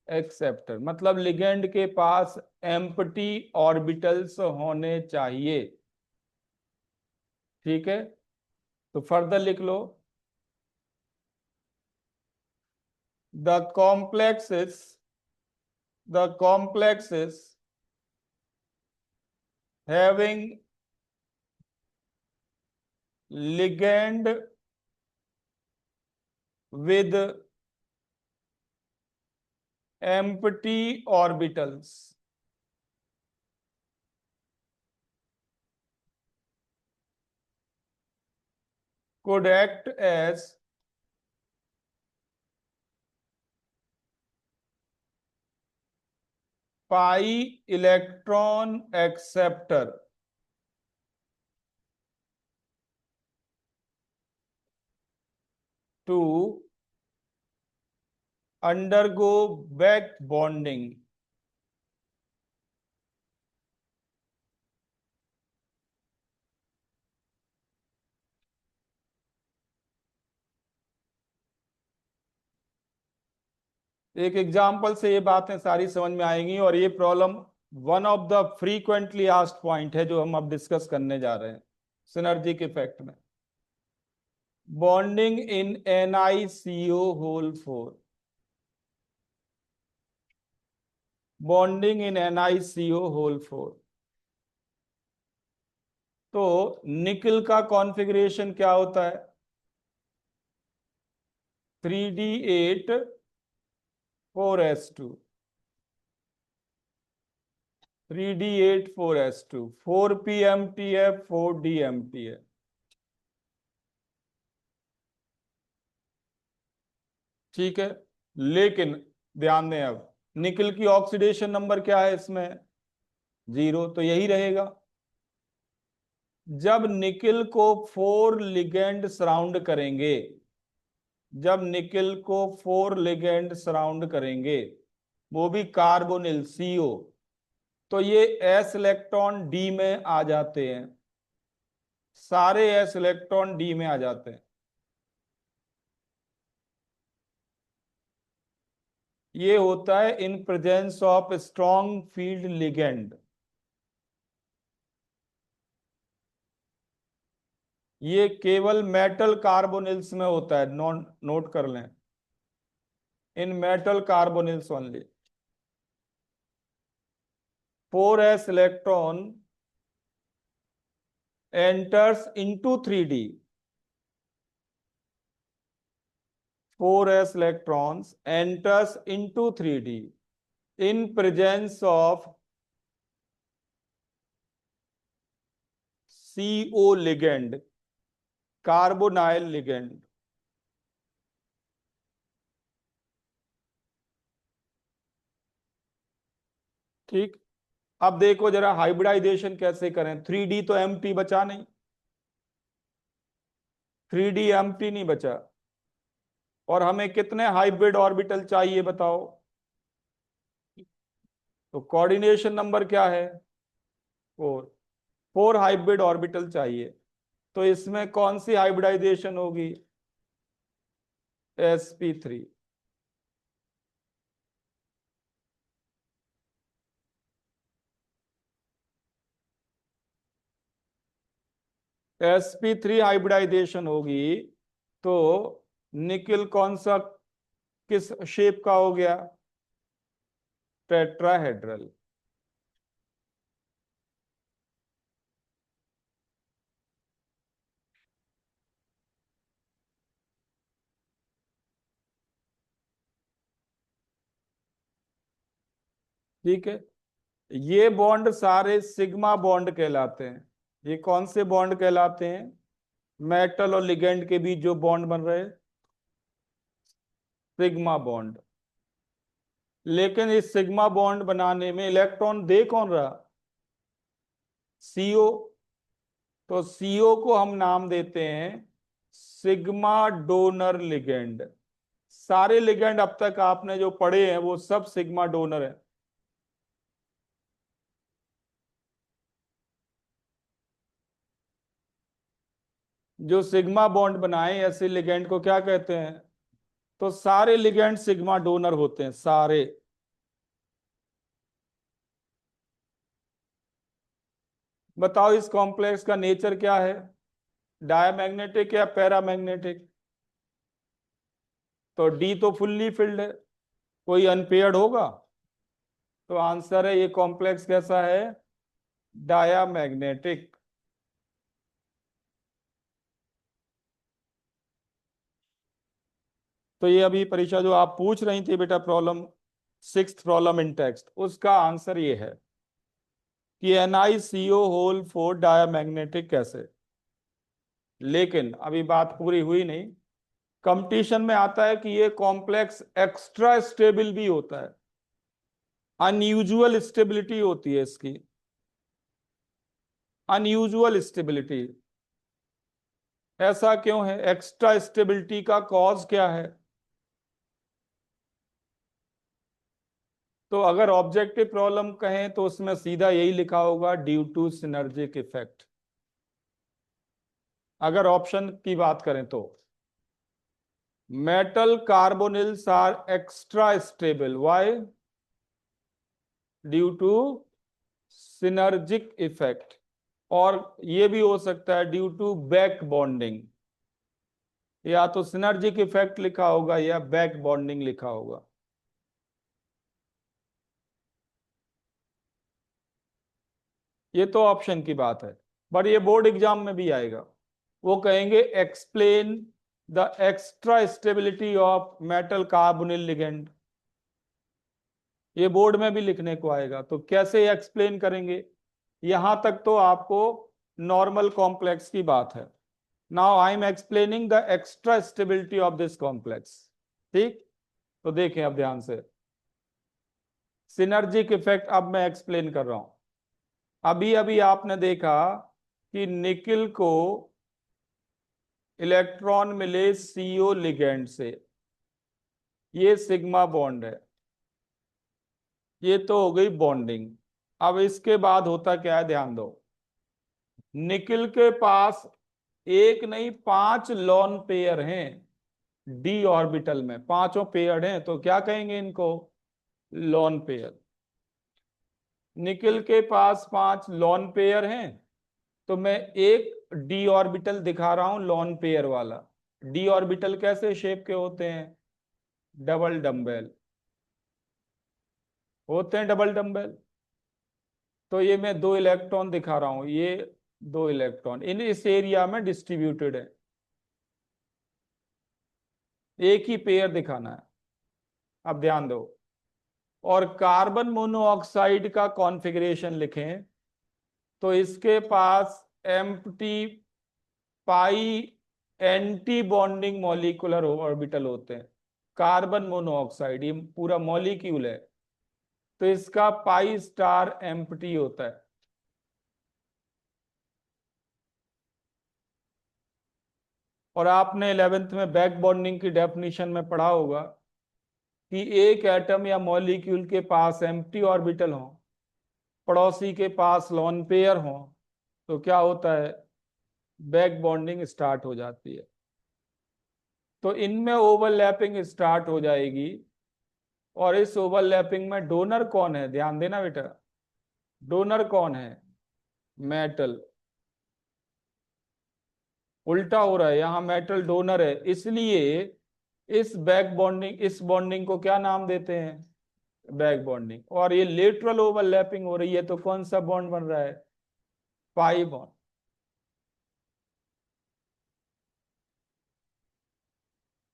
एक्सेप्टर। मतलब लिगेंड के पास एम्प्टी ऑर्बिटल्स होने चाहिए। ठीक है, तो फर्दर लिख लो। The complexes the complexes having ligand with empty orbitals could act as pi electron acceptor to undergo back bonding. एक एग्जाम्पल से ये बातें सारी समझ में आएंगी, और ये problem one of the frequently asked point है जो हम अब डिस्कस करने जा रहे हैं सिनर्जिक इफेक्ट में। Bonding in NiCO whole 4। Bonding in NiCO whole 4। तो निकल का कॉन्फ़िगरेशन क्या होता है? 3D8 4s2। 3D8 4s2 4PMTF 4DMTF। ठीक है, लेकिन ध्यान दें, अब निकल की ऑक्सीडेशन नंबर क्या है इसमें? 0, तो यही रहेगा। जब निकल को 4 लिगेंड सराउंड करेंगे, जब निकल को 4 लिगेंड सराउंड करेंगे, वो भी कार्बोनिल CO, तो ये s इलेक्ट्रॉन डी में आ जाते हैं। सारे s इलेक्ट्रॉन डी में आ जाते हैं। ये होता है in presence of strong field ligand. ये केवल मेटल कार्बोनिल्स में होता है, नोट कर लें, इन metal carbonyls only. 4s electron enters into 3D। 4s electrons enters into 3D in presence of CO ligand, carbonyl ligand। ठीक, अब देखो जरा हाइब्रिडाइजेशन कैसे करें। 3D तो एम्प्टी बचा नहीं, 3D एम्प्टी नहीं बचा, और हमें कितने हाइब्रिड ऑर्बिटल चाहिए बताओ? तो कोऑर्डिनेशन नंबर क्या है? 4। 4 हाइब्रिड ऑर्बिटल चाहिए। तो इसमें कौन सी हाइब्रिडाइजेशन होगी? sp3। sp3 हाइब्रिडाइजेशन होगी तो निकिल कौन सा, किस शेप का हो गया? टेट्राहेड्रल। ठीक है, ये बॉन्ड सारे सिग्मा बॉन्ड कहलाते हैं। ये कौन से बॉन्ड कहलाते हैं? मेटल और लिगेंड के बीच जो बॉन्ड बन रहे हैं, सिग्मा बॉन्ड। लेकिन इस सिग्मा बॉन्ड बनाने में इलेक्ट्रॉन दे कौन रहा? CO। तो सीओ को हम नाम देते हैं सिग्मा डोनर लिगेंड। सारे लिगेंड अब तक आपने जो पढ़े हैं वो सब सिग्मा डोनर है। जो सिग्मा बॉन्ड बनाए ऐसे लिगेंड को क्या कहते हैं? तो सारे लिगेंड सिग्मा डोनर होते हैं सारे। बताओ इस कॉम्प्लेक्स का नेचर क्या है, डायमैग्नेटिक या पैरामैग्नेटिक? तो डी तो फुल्ली फिल्ड है, कोई अनपेयर्ड होगा? तो आंसर है ये कॉम्प्लेक्स कैसा है, डायामैग्नेटिक। तो ये अभी परीक्षा जो आप पूछ रही थी बेटा, problem 6th problem in text, उसका आंसर ये है कि NiCO होल 4 डायामैग्नेटिक कैसे। लेकिन अभी बात पूरी हुई नहीं। कंपटीशन में आता है कि ये कॉम्प्लेक्स एक्स्ट्रा स्टेबल भी होता है, अनयूजुअल स्टेबिलिटी होती है इसकी, अनयूजुअल स्टेबिलिटी। ऐसा क्यों है, एक्स्ट्रा स्टेबिलिटी का कॉज क्या है? तो अगर ऑब्जेक्टिव प्रॉब्लम कहें तो उसमें सीधा यही लिखा होगा, ड्यू टू सिनर्जिक इफेक्ट। अगर ऑप्शन की बात करें तो metal carbonyls are extra stable, why? Due to synergic effect. और ये भी हो सकता है ड्यू टू बैक बॉन्डिंग, या तो सिनर्जिक इफेक्ट लिखा होगा या बैक बॉन्डिंग लिखा होगा। ये तो ऑप्शन की बात है, पर ये बोर्ड एग्जाम में भी आएगा। वो कहेंगे explain the extra stability of metal carbonyl ligand. ये बोर्ड में भी लिखने को आएगा, तो कैसे एक्सप्लेन करेंगे? यहां तक तो आपको नॉर्मल कॉम्प्लेक्स की बात है। Now I am explaining the extra stability of this complex. ठीक, तो देखें अब ध्यान से। सिनर्जिक इफेक्ट अब मैं एक्सप्लेन कर रहा हूं। अभी अभी आपने देखा कि निकिल को इलेक्ट्रॉन मिले सीओ लिगेंड से, ये सिग्मा बॉन्ड है, ये तो हो गई बॉन्डिंग। अब इसके बाद होता क्या है, ध्यान दो। निकिल के पास एक नहीं 5 लॉन पेयर हैं, डी ऑर्बिटल में पांचों पेयर हैं, तो क्या कहेंगे इनको, लॉन पेयर। निकिल के पास 5 लॉन पेयर हैं, तो मैं एक डी ऑर्बिटल दिखा रहा हूं लॉन पेयर वाला। डी ऑर्बिटल कैसे शेप के होते हैं, डबल डम्बेल होते हैं, डबल डम्बेल। तो ये मैं 2 इलेक्ट्रॉन दिखा रहा हूं, ये 2 इलेक्ट्रॉन इन इस एरिया में डिस्ट्रीब्यूटेड है, एक ही पेयर दिखाना है। अब ध्यान दो, और कार्बन मोनोऑक्साइड का कॉन्फ़िगरेशन लिखें तो इसके पास एम्प्टी पाई एंटी बॉन्डिंग मॉलिक्यूलर ऑर्बिटल होते हैं। कार्बन मोनोऑक्साइड ये पूरा मॉलिक्यूल है, तो इसका पाई स्टार एम्प्टी होता है। और आपने 11th में बैक बॉन्डिंग की डेफिनेशन में पढ़ा होगा कि एक एटम या मॉलिक्यूल के पास एम्प्टी ऑर्बिटल हो, पड़ोसी के पास लोन पेयर हो, तो क्या होता है, बैक बॉन्डिंग स्टार्ट हो जाती है। तो इनमें ओवरलैपिंग स्टार्ट हो जाएगी, और इस ओवरलैपिंग में डोनर कौन है, ध्यान देना बेटा, डोनर कौन है, मेटल। उल्टा हो रहा है, यहां मेटल डोनर है, इसलिए इस बॉन्डिंग को क्या नाम देते हैं, बैक बॉन्डिंग। और ये लेटरल ओवरलैपिंग हो रही है, तो कौन सा बॉन्ड बन रहा है, पाई बॉन्ड।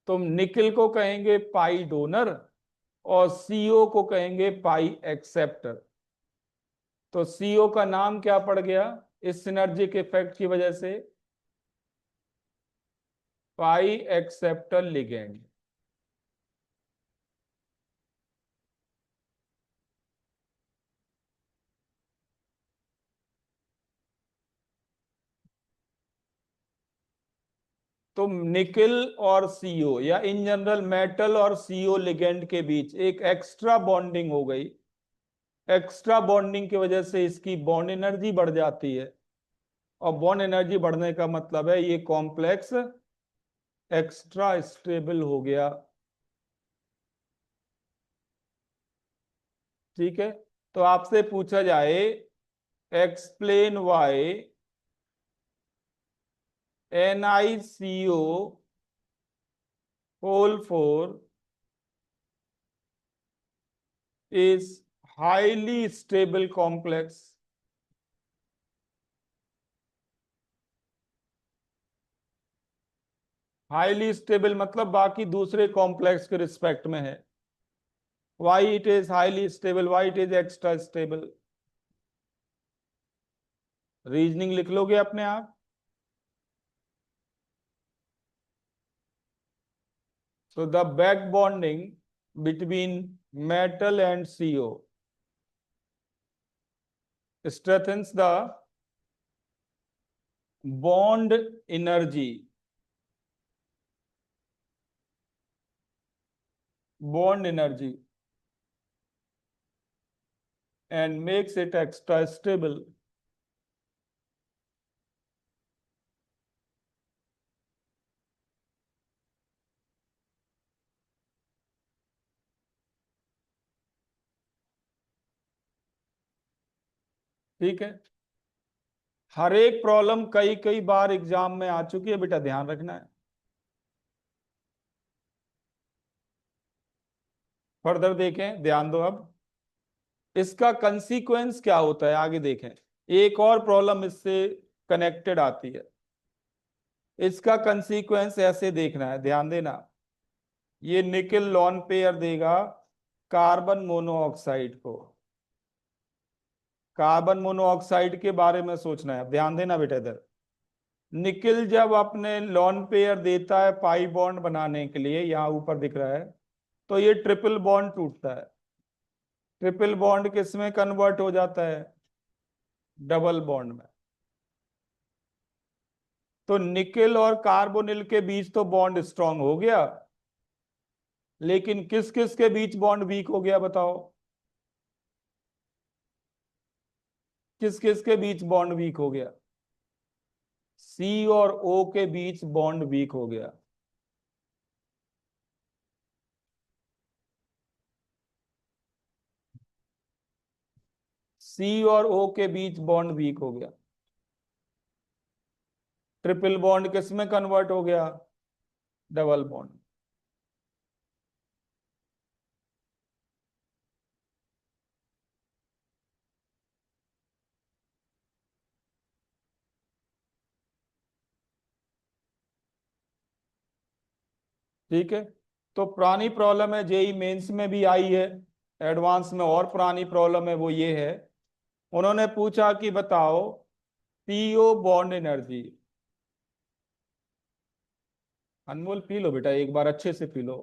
तो निकिल को कहेंगे पाई डोनर, और सीओ को कहेंगे पाई एक्सेप्टर। तो सीओ का नाम क्या पड़ गया इस सिनर्जिक इफेक्ट की वजह से, पाई एक्सेप्टर लिगेंड। तो निकल और सीओ या इन जनरल मेटल और सीओ लिगेंड के बीच एक एक्स्ट्रा बॉन्डिंग हो गई। एक्स्ट्रा बॉन्डिंग की वजह से इसकी बॉन्ड एनर्जी बढ़ जाती है, और बॉन्ड एनर्जी बढ़ने का मतलब है ये कॉम्प्लेक्स एक्स्ट्रा स्टेबल हो गया। ठीक है, तो आपसे पूछा जाए explain why NiCO whole 4 is highly stable complex. Highly stable मतलब बाकी दूसरे कॉम्प्लेक्स के रिस्पेक्ट में है। Why it is highly stable, why it is extra stable. Reasoning लिख लोगे अपने आप। So the back bonding between metal and CO strengthens the bond energy, and makes it extra stable. ठीक है, हर एक प्रॉब्लम कई कई बार एग्जाम में आ चुकी है बेटा, ध्यान रखना है। फर्दर देखें, ध्यान दो। अब इसका कंसीक्वेंस क्या होता है आगे देखें। एक और प्रॉब्लम इससे कनेक्टेड आती है। इसका कंसीक्वेंस ऐसे देखना है, ध्यान देना। ये निकल लॉन पेयर देगा कार्बन मोनोऑक्साइड को। कार्बन मोनोऑक्साइड के बारे में सोचना है, ध्यान देना बेटा इधर। निकिल जब अपने लॉन पेयर देता है पाई बॉन्ड बनाने के लिए, यहां ऊपर दिख रहा है, तो ये ट्रिपल बॉन्ड टूटता है। ट्रिपल बॉन्ड किस में कन्वर्ट हो जाता है? डबल बॉन्ड में। तो निकिल और कार्बोनिल के बीच तो बॉन्ड स्ट्रांग हो गया, लेकिन किस किस के बीच बॉन्ड वीक हो गया बताओ? किस किस के बीच बॉन्ड वीक हो गया? सी और ओ के बीच बॉन्ड वीक हो गया। सी और ओ के बीच बॉन्ड वीक हो गया। ट्रिपल बॉन्ड किस में कन्वर्ट हो गया? Double bond. ठीक है, तो पुरानी प्रॉब्लम है, जेई मेंस में भी आई है, एडवांस में और पुरानी प्रॉब्लम है, वो ये है। उन्होंने पूछा कि बताओ पीओ बॉन्ड एनर्जी। अनमोल पी लो बेटा, एक बार अच्छे से पी लो,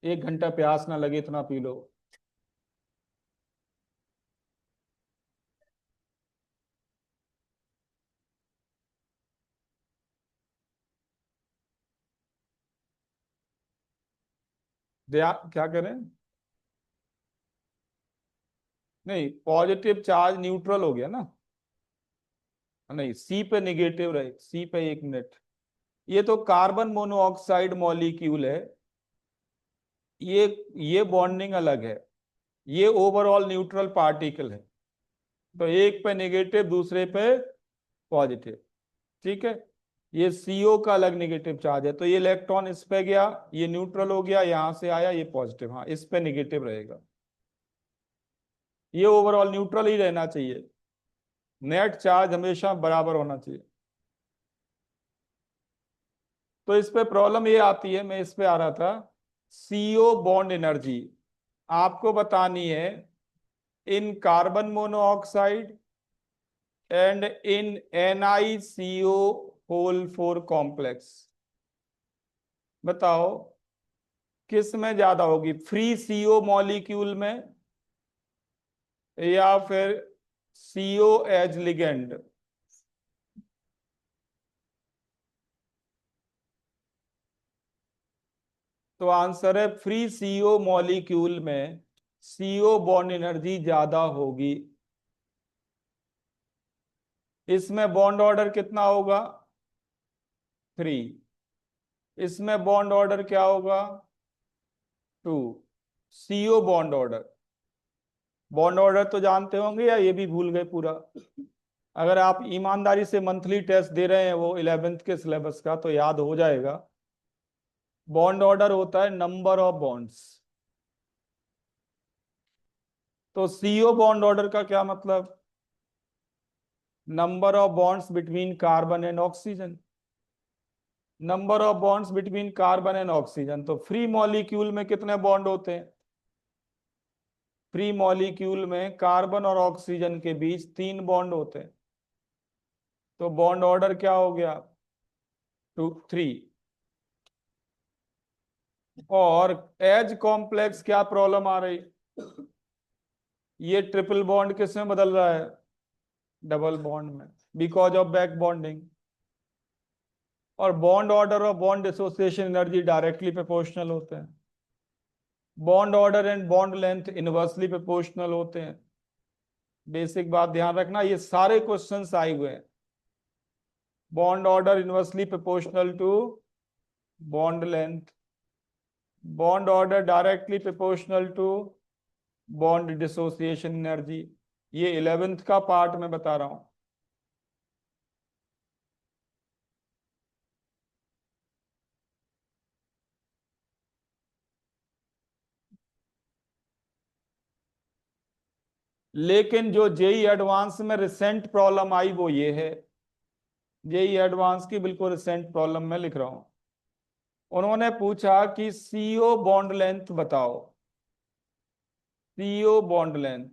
1 घंटा प्यास ना लगे इतना पी लो। क्या करें? नहीं, पॉजिटिव चार्ज न्यूट्रल हो गया ना। नहीं, सी पे निगेटिव रहे, सी पे 1 मिनट। ये तो कार्बन मोनोऑक्साइड मॉलिक्यूल है, ये ये बॉन्डिंग अलग है, ये ओवरऑल न्यूट्रल पार्टिकल है। तो एक पे नेगेटिव, दूसरे पे पॉजिटिव। ठीक है, ये सीओ का अलग नेगेटिव चार्ज है, तो ये इलेक्ट्रॉन इस पे गया, ये न्यूट्रल हो गया, यहां से आया ये पॉजिटिव, हाँ इस पे नेगेटिव रहेगा। ये ओवरऑल न्यूट्रल ही रहना चाहिए, नेट चार्ज हमेशा बराबर होना चाहिए। तो इस पे प्रॉब्लम ये आती है, मैं इस पे आ रहा था। सीओ बॉन्ड एनर्जी आपको बतानी है in carbon monoxide and in NiCO whole 4 complex. बताओ किस में ज्यादा होगी, फ्री सीओ मॉलिक्यूल में या फिर सीओ एज लिगेंड? तो आंसर है फ्री सीओ मॉलिक्यूल में सीओ बॉन्ड एनर्जी ज्यादा होगी। इसमें बॉन्ड ऑर्डर कितना होगा? 3। इसमें बॉन्ड ऑर्डर क्या होगा? 2। CO bond order, bond order तो जानते होंगे या ये भी भूल गए पूरा? अगर आप ईमानदारी से मंथली टेस्ट दे रहे हैं वो 11th के सिलेबस का, तो याद हो जाएगा। बॉन्ड ऑर्डर होता है नंबर ऑफ बॉन्ड्स। तो सीओ बॉन्ड ऑर्डर का क्या मतलब? Number of bonds between carbon and oxygen. Number of bonds between carbon and oxygen, तो फ्री मॉलिक्यूल में कितने बॉन्ड होते हैं? फ्री मॉलिक्यूल में कार्बन और ऑक्सीजन के बीच 3 बॉन्ड होते हैं। तो बॉन्ड ऑर्डर क्या हो गया? 2 3। और एज कॉम्प्लेक्स क्या प्रॉब्लम आ रही? ये ट्रिपल बॉन्ड किस में बदल रहा है? डबल बॉन्ड में, बिकॉज ऑफ बैक बॉन्डिंग। और बॉन्ड ऑर्डर और bond association energy directly proportional होते हैं। Bond order and bond length inversely proportional होते हैं। बेसिक बात ध्यान रखना, ये सारे क्वेश्चंस आए हुए हैं। Bond order inversely proportional to bond length, bond order directly proportional to bond dissociation energy. ये 11th का पार्ट मैं बता रहा हूं। लेकिन जो जेई एडवांस में रिसेंट प्रॉब्लम आई वो ये है। जेई एडवांस की बिल्कुल रिसेंट प्रॉब्लम में लिख रहा हूं। उन्होंने पूछा कि सीओ बॉन्ड लेंथ बताओ, सीओ बॉन्ड लेंथ।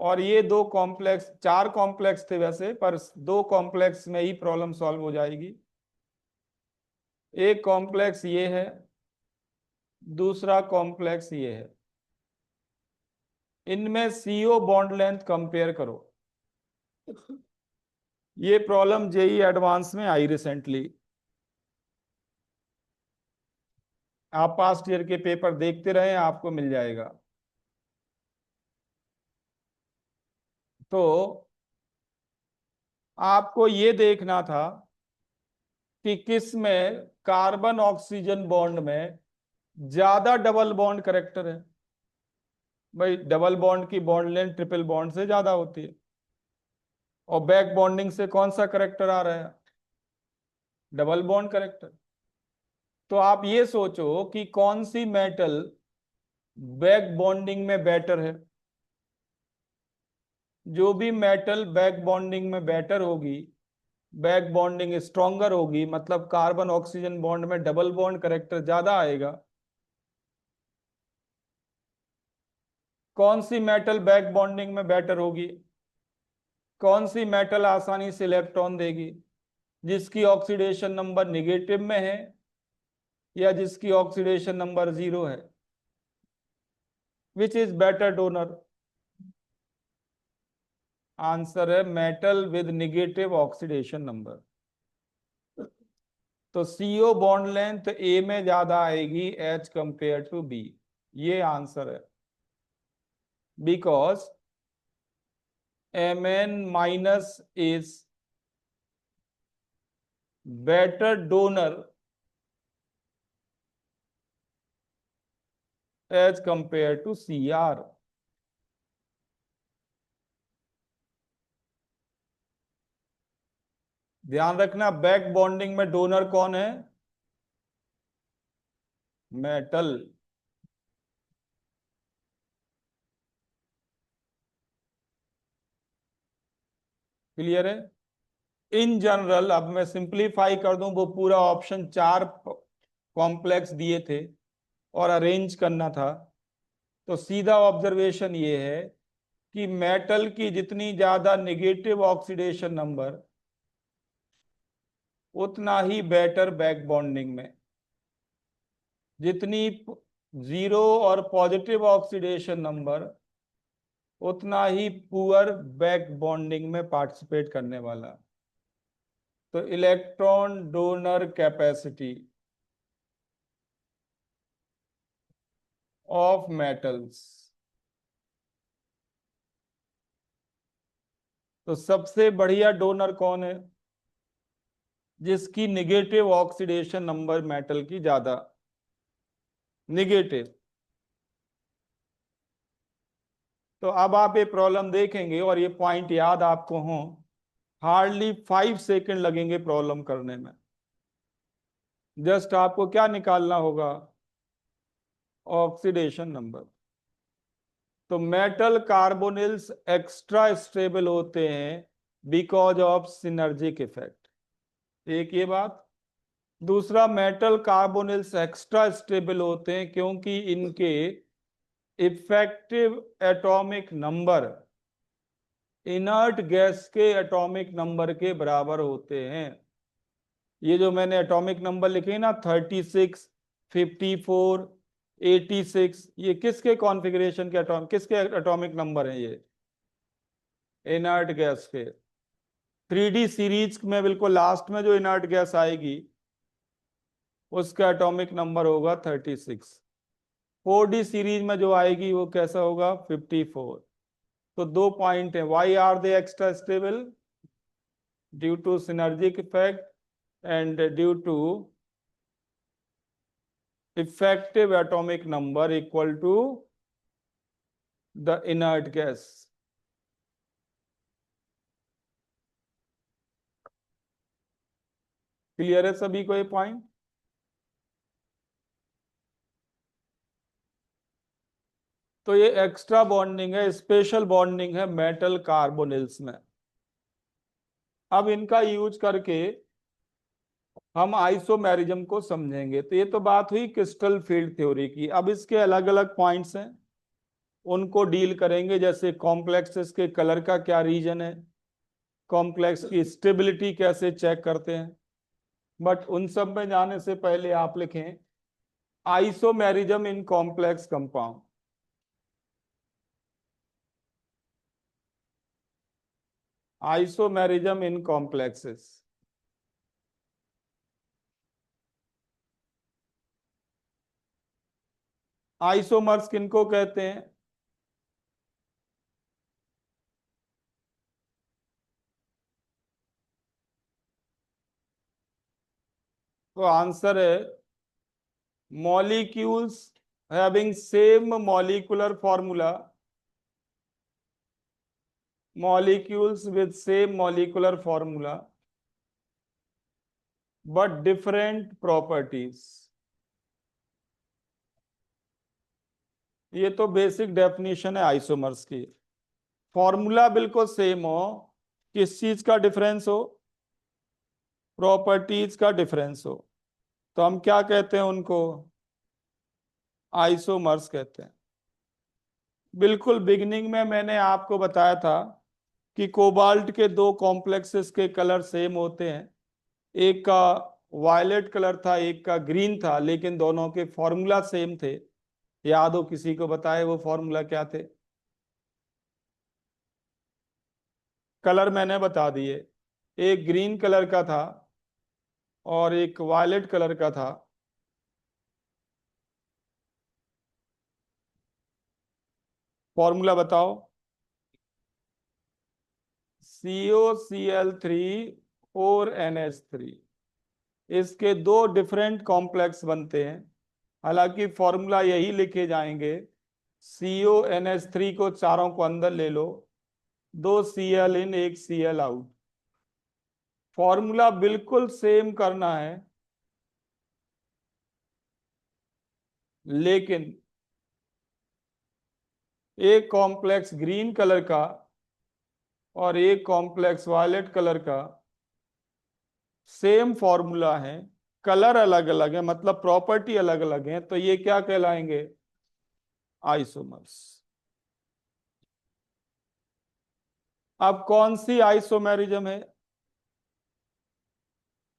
और ये 2 कॉम्प्लेक्स, 4 कॉम्प्लेक्स थे वैसे, पर 2 कॉम्प्लेक्स में ही प्रॉब्लम सॉल्व हो जाएगी। एक कॉम्प्लेक्स ये है, दूसरा कॉम्प्लेक्स ये है। इनमें सीओ बॉन्ड लेंथ कंपेयर करो। ये प्रॉब्लम जेई एडवांस में आई रिसेंटली। आप पास्ट ईयर के पेपर देखते रहे, आपको मिल जाएगा। तो आपको ये देखना था कि किस में कार्बन ऑक्सीजन बॉन्ड में ज्यादा डबल बॉन्ड करेक्टर है। भाई डबल बॉन्ड की बॉन्ड लेंथ ट्रिपल बॉन्ड से ज्यादा होती है। और बैक बॉन्डिंग से कौन सा करेक्टर आ रहा है? Double bond character. तो आप ये सोचो कि कौन सी मेटल बैक बॉन्डिंग में बेटर है। जो भी मेटल बैक बॉन्डिंग में बेटर होगी, बैक बॉन्डिंग स्ट्रॉन्गर होगी, मतलब कार्बन ऑक्सीजन बॉन्ड में डबल बॉन्ड करेक्टर ज्यादा आएगा। कौन सी मेटल बैक बॉन्डिंग में बेटर होगी? कौन सी मेटल आसानी से इलेक्ट्रॉन देगी? जिसकी ऑक्सीडेशन नंबर निगेटिव में है या जिसकी ऑक्सीडेशन नंबर 0 है? Which is better donor? Answer है metal with negative oxidation number. तो सीओ बॉन्ड लेंथ ए में ज्यादा आएगी एच कंपेयर टू बी। ये आंसर है। Because Mn- is better donor as compared to Cr। ध्यान रखना, बैक बॉन्डिंग में डोनर कौन है? मेटल। क्लियर है? इन जनरल, अब मैं सिंप्लीफाई कर दूं, वो पूरा ऑप्शन 4 कॉम्प्लेक्स दिए थे और अरेंज करना था। तो सीधा ऑब्जर्वेशन ये है कि मेटल की जितनी ज्यादा नेगेटिव ऑक्सीडेशन नंबर, उतना ही बेटर बैक बॉन्डिंग में। जितनी 0 और पॉजिटिव ऑक्सीडेशन नंबर, उतना ही पुअर बैक बॉन्डिंग में पार्टिसिपेट करने वाला। तो electron donor capacity of metals. तो सबसे बढ़िया डोनर कौन है? जिसकी निगेटिव ऑक्सीडेशन नंबर मेटल की ज्यादा निगेटिव। तो अब आप ये प्रॉब्लम देखेंगे और ये पॉइंट याद आपको हो, हार्डली 5 सेकेंड लगेंगे प्रॉब्लम करने में। जस्ट आपको क्या निकालना होगा? Oxidation number. तो मेटल कार्बोनिल्स एक्स्ट्रा स्टेबल होते हैं बिकॉज ऑफ सिनर्जिक इफेक्ट। एक ये बात। दूसरा, मेटल कार्बोनिल्स एक्स्ट्रा स्टेबल होते हैं क्योंकि इनके effective atomic number inert gas के एटॉमिक नंबर के बराबर होते हैं। ये जो मैंने एटॉमिक नंबर लिखे ना, 36, 54, 86, ये किसके कॉन्फ़िगरेशन के किसके एटॉमिक नंबर हैं? ये इनर्ट गैस के। 3D सीरीज में बिल्कुल लास्ट में जो इनर्ट गैस आएगी उसका एटॉमिक नंबर होगा 36। 4D सीरीज में जो आएगी वो कैसा होगा? 54। तो दो पॉइंट है, why are they extra stable? Due to synergic effect and due to effective atomic number equal to the inert gas। Clear है सभी को ये पॉइंट? तो ये एक्स्ट्रा बॉन्डिंग है, स्पेशल बॉन्डिंग है मेटल कार्बोनिल्स में। अब इनका यूज करके हम आइसोमेरिज्म को समझेंगे। तो ये तो बात हुई क्रिस्टल फील्ड थ्योरी की। अब इसके अलग अलग पॉइंट्स हैं, उनको डील करेंगे। जैसे कॉम्प्लेक्सेस के कलर का क्या रीजन है, कॉम्प्लेक्स की स्टेबिलिटी कैसे चेक करते हैं। बट उन सब में जाने से पहले आप लिखें isomerism in complex compound. Isomerism in complexes. Isomers किनको कहते हैं? तो आंसर है molecules having same molecular formula, molecules with same molecular formula but different properties. ये तो बेसिक डेफिनेशन है आइसोमर्स की। फॉर्मूला बिल्कुल सेम हो, किस चीज का डिफरेंस हो? प्रॉपर्टीज का डिफरेंस हो, तो हम क्या कहते हैं उनको? आइसोमर्स कहते हैं। बिल्कुल बिगिनिंग में मैंने आपको बताया था कि कोबाल्ट के दो कॉम्प्लेक्सेस के कलर सेम होते हैं। एक का वायलेट कलर था, एक का ग्रीन था, लेकिन दोनों के फॉर्मूला सेम थे। याद हो किसी को? बताए वो फॉर्मूला क्या थे? कलर मैंने बता दिए। एक ग्रीन कलर का था और एक वायलेट कलर का था। फॉर्मूला बताओ। COCl3 4NH3। इसके दो डिफरेंट कॉम्प्लेक्स बनते हैं, हालांकि फॉर्मूला यही लिखे जाएंगे। CONH3 को चारों को अंदर ले लो, 2 Cl इन 1 Cl आउट। फॉर्मूला बिल्कुल सेम करना है, लेकिन एक कॉम्प्लेक्स ग्रीन कलर का और एक कॉम्प्लेक्स वायलेट कलर का सेम फॉर्मूला है, कलर अलग अलग है, मतलब प्रॉपर्टी अलग अलग है, तो ये क्या कहलाएंगे? आइसोमर्स। अब कौन सी आइसोमेरिज्म है?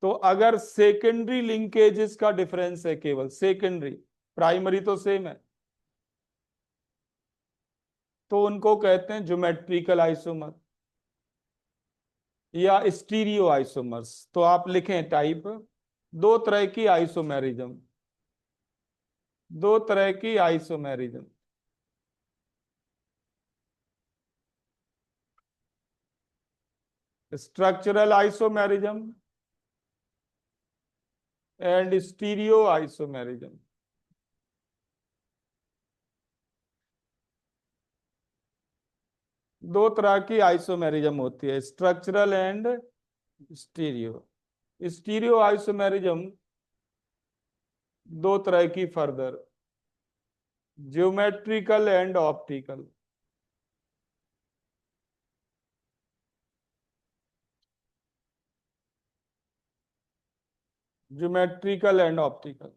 तो अगर सेकेंडरी लिंकेजेस का डिफरेंस है, केवल सेकेंडरी, प्राइमरी तो सेम है, तो उनको कहते हैं ज्योमेट्रिकल आइसोमर या स्टीरियो आइसोमर्स। तो आप लिखें टाइप, दो तरह की आइसोमेरिज्म। दो तरह की isomerism, structural isomerism and stereo isomerism. दो तरह की आइसोमेरिज्म होती है, structural and stereo. Stereo isomerism दो तरह की further, geometrical and optical. Geometrical and optical.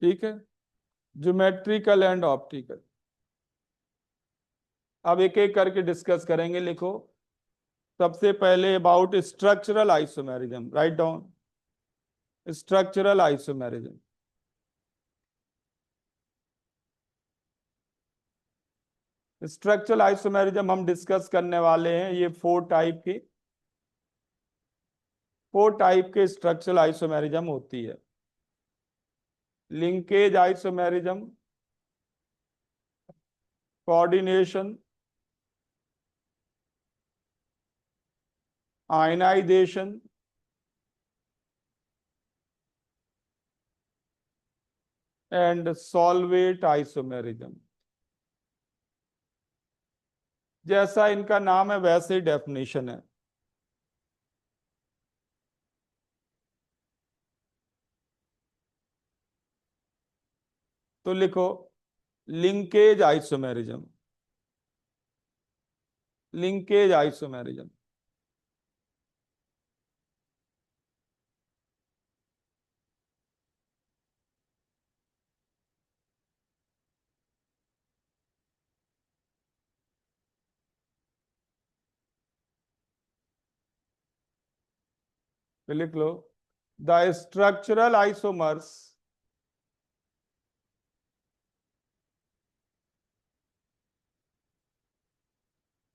ठीक है, ज्योमेट्रिकल एंड ऑप्टिकल। अब एक एक करके डिस्कस करेंगे, लिखो। सबसे पहले about structural isomerism, write down structural isomerism. Structural isomerism हम डिस्कस करने वाले हैं, ये फोर टाइप के स्ट्रक्चरल आइसोमेरिज्म होती है। Linkage isomerism, coordination, ionization, and solvate isomerism. जैसा इनका नाम है वैसे ही डेफिनेशन है। तो लिखो, लिंकेज आइसोमेरिज्म। लिंकेज आइसोमेरिज्म, लिख लो, the structural isomers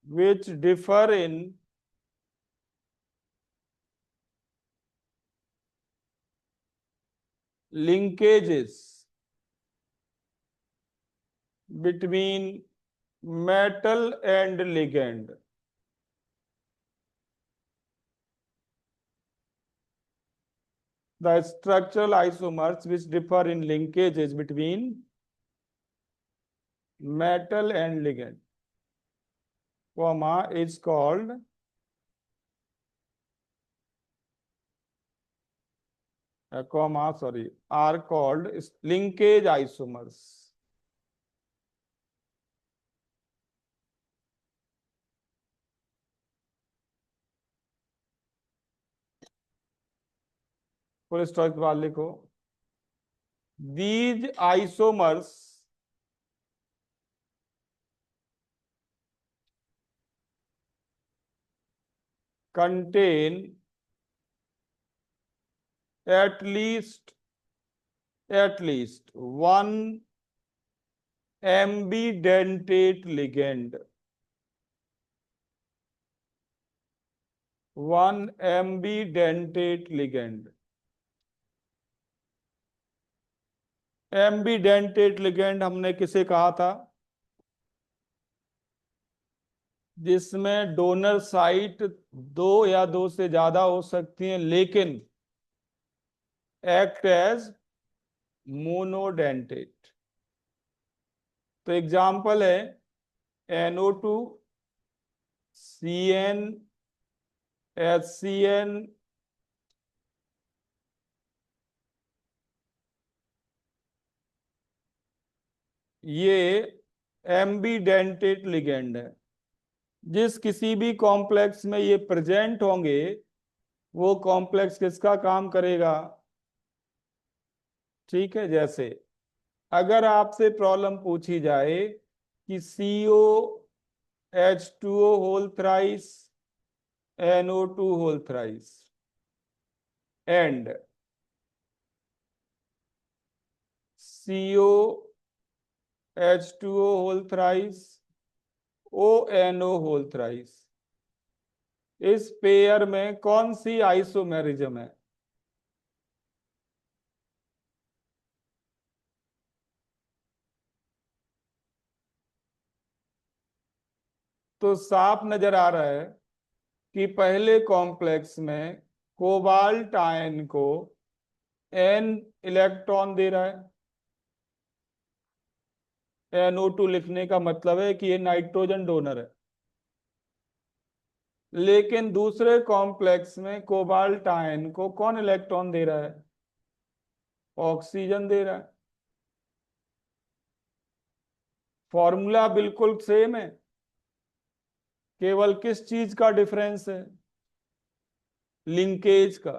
which differ in linkages between metal and ligand. The structural isomers which differ in linkages between metal and ligand, comma, is called are called linkage isomers. Full stop के बाद लिखो, these isomers contain at least one ambidentate ligand. One ambidentate ligand. Ambidentate ligand हमने किसे कहा था? जिसमें donor site दो या दो से ज्यादा हो सकती हैं, लेकिन एक्ट एज मोनोडेंटेट। तो एग्जाम्पल है NO2, CN, HCN, ये एम्बीडेंटेट लिगेंड है। जिस किसी भी कॉम्प्लेक्स में ये प्रेजेंट होंगे, वो कॉम्प्लेक्स किसका काम करेगा? ठीक है, जैसे अगर आपसे प्रॉब्लम पूछी जाए कि COH2O whole thrice, NO2 whole thrice and COH2O whole thrice, ONO whole thrice. इस पेयर में कौन सी आइसोमेरिज्म है? तो साफ नजर आ रहा है कि पहले कॉम्प्लेक्स में कोबाल्ट आयन को n इलेक्ट्रॉन दे रहा है। NO2 लिखने का मतलब है कि ये नाइट्रोजन डोनर है। लेकिन दूसरे कॉम्प्लेक्स में कोबाल्ट आयन को कौन इलेक्ट्रॉन दे रहा है? ऑक्सीजन दे रहा है। फॉर्मूला बिल्कुल सेम है, केवल किस चीज का डिफरेंस है? लिंकेज का।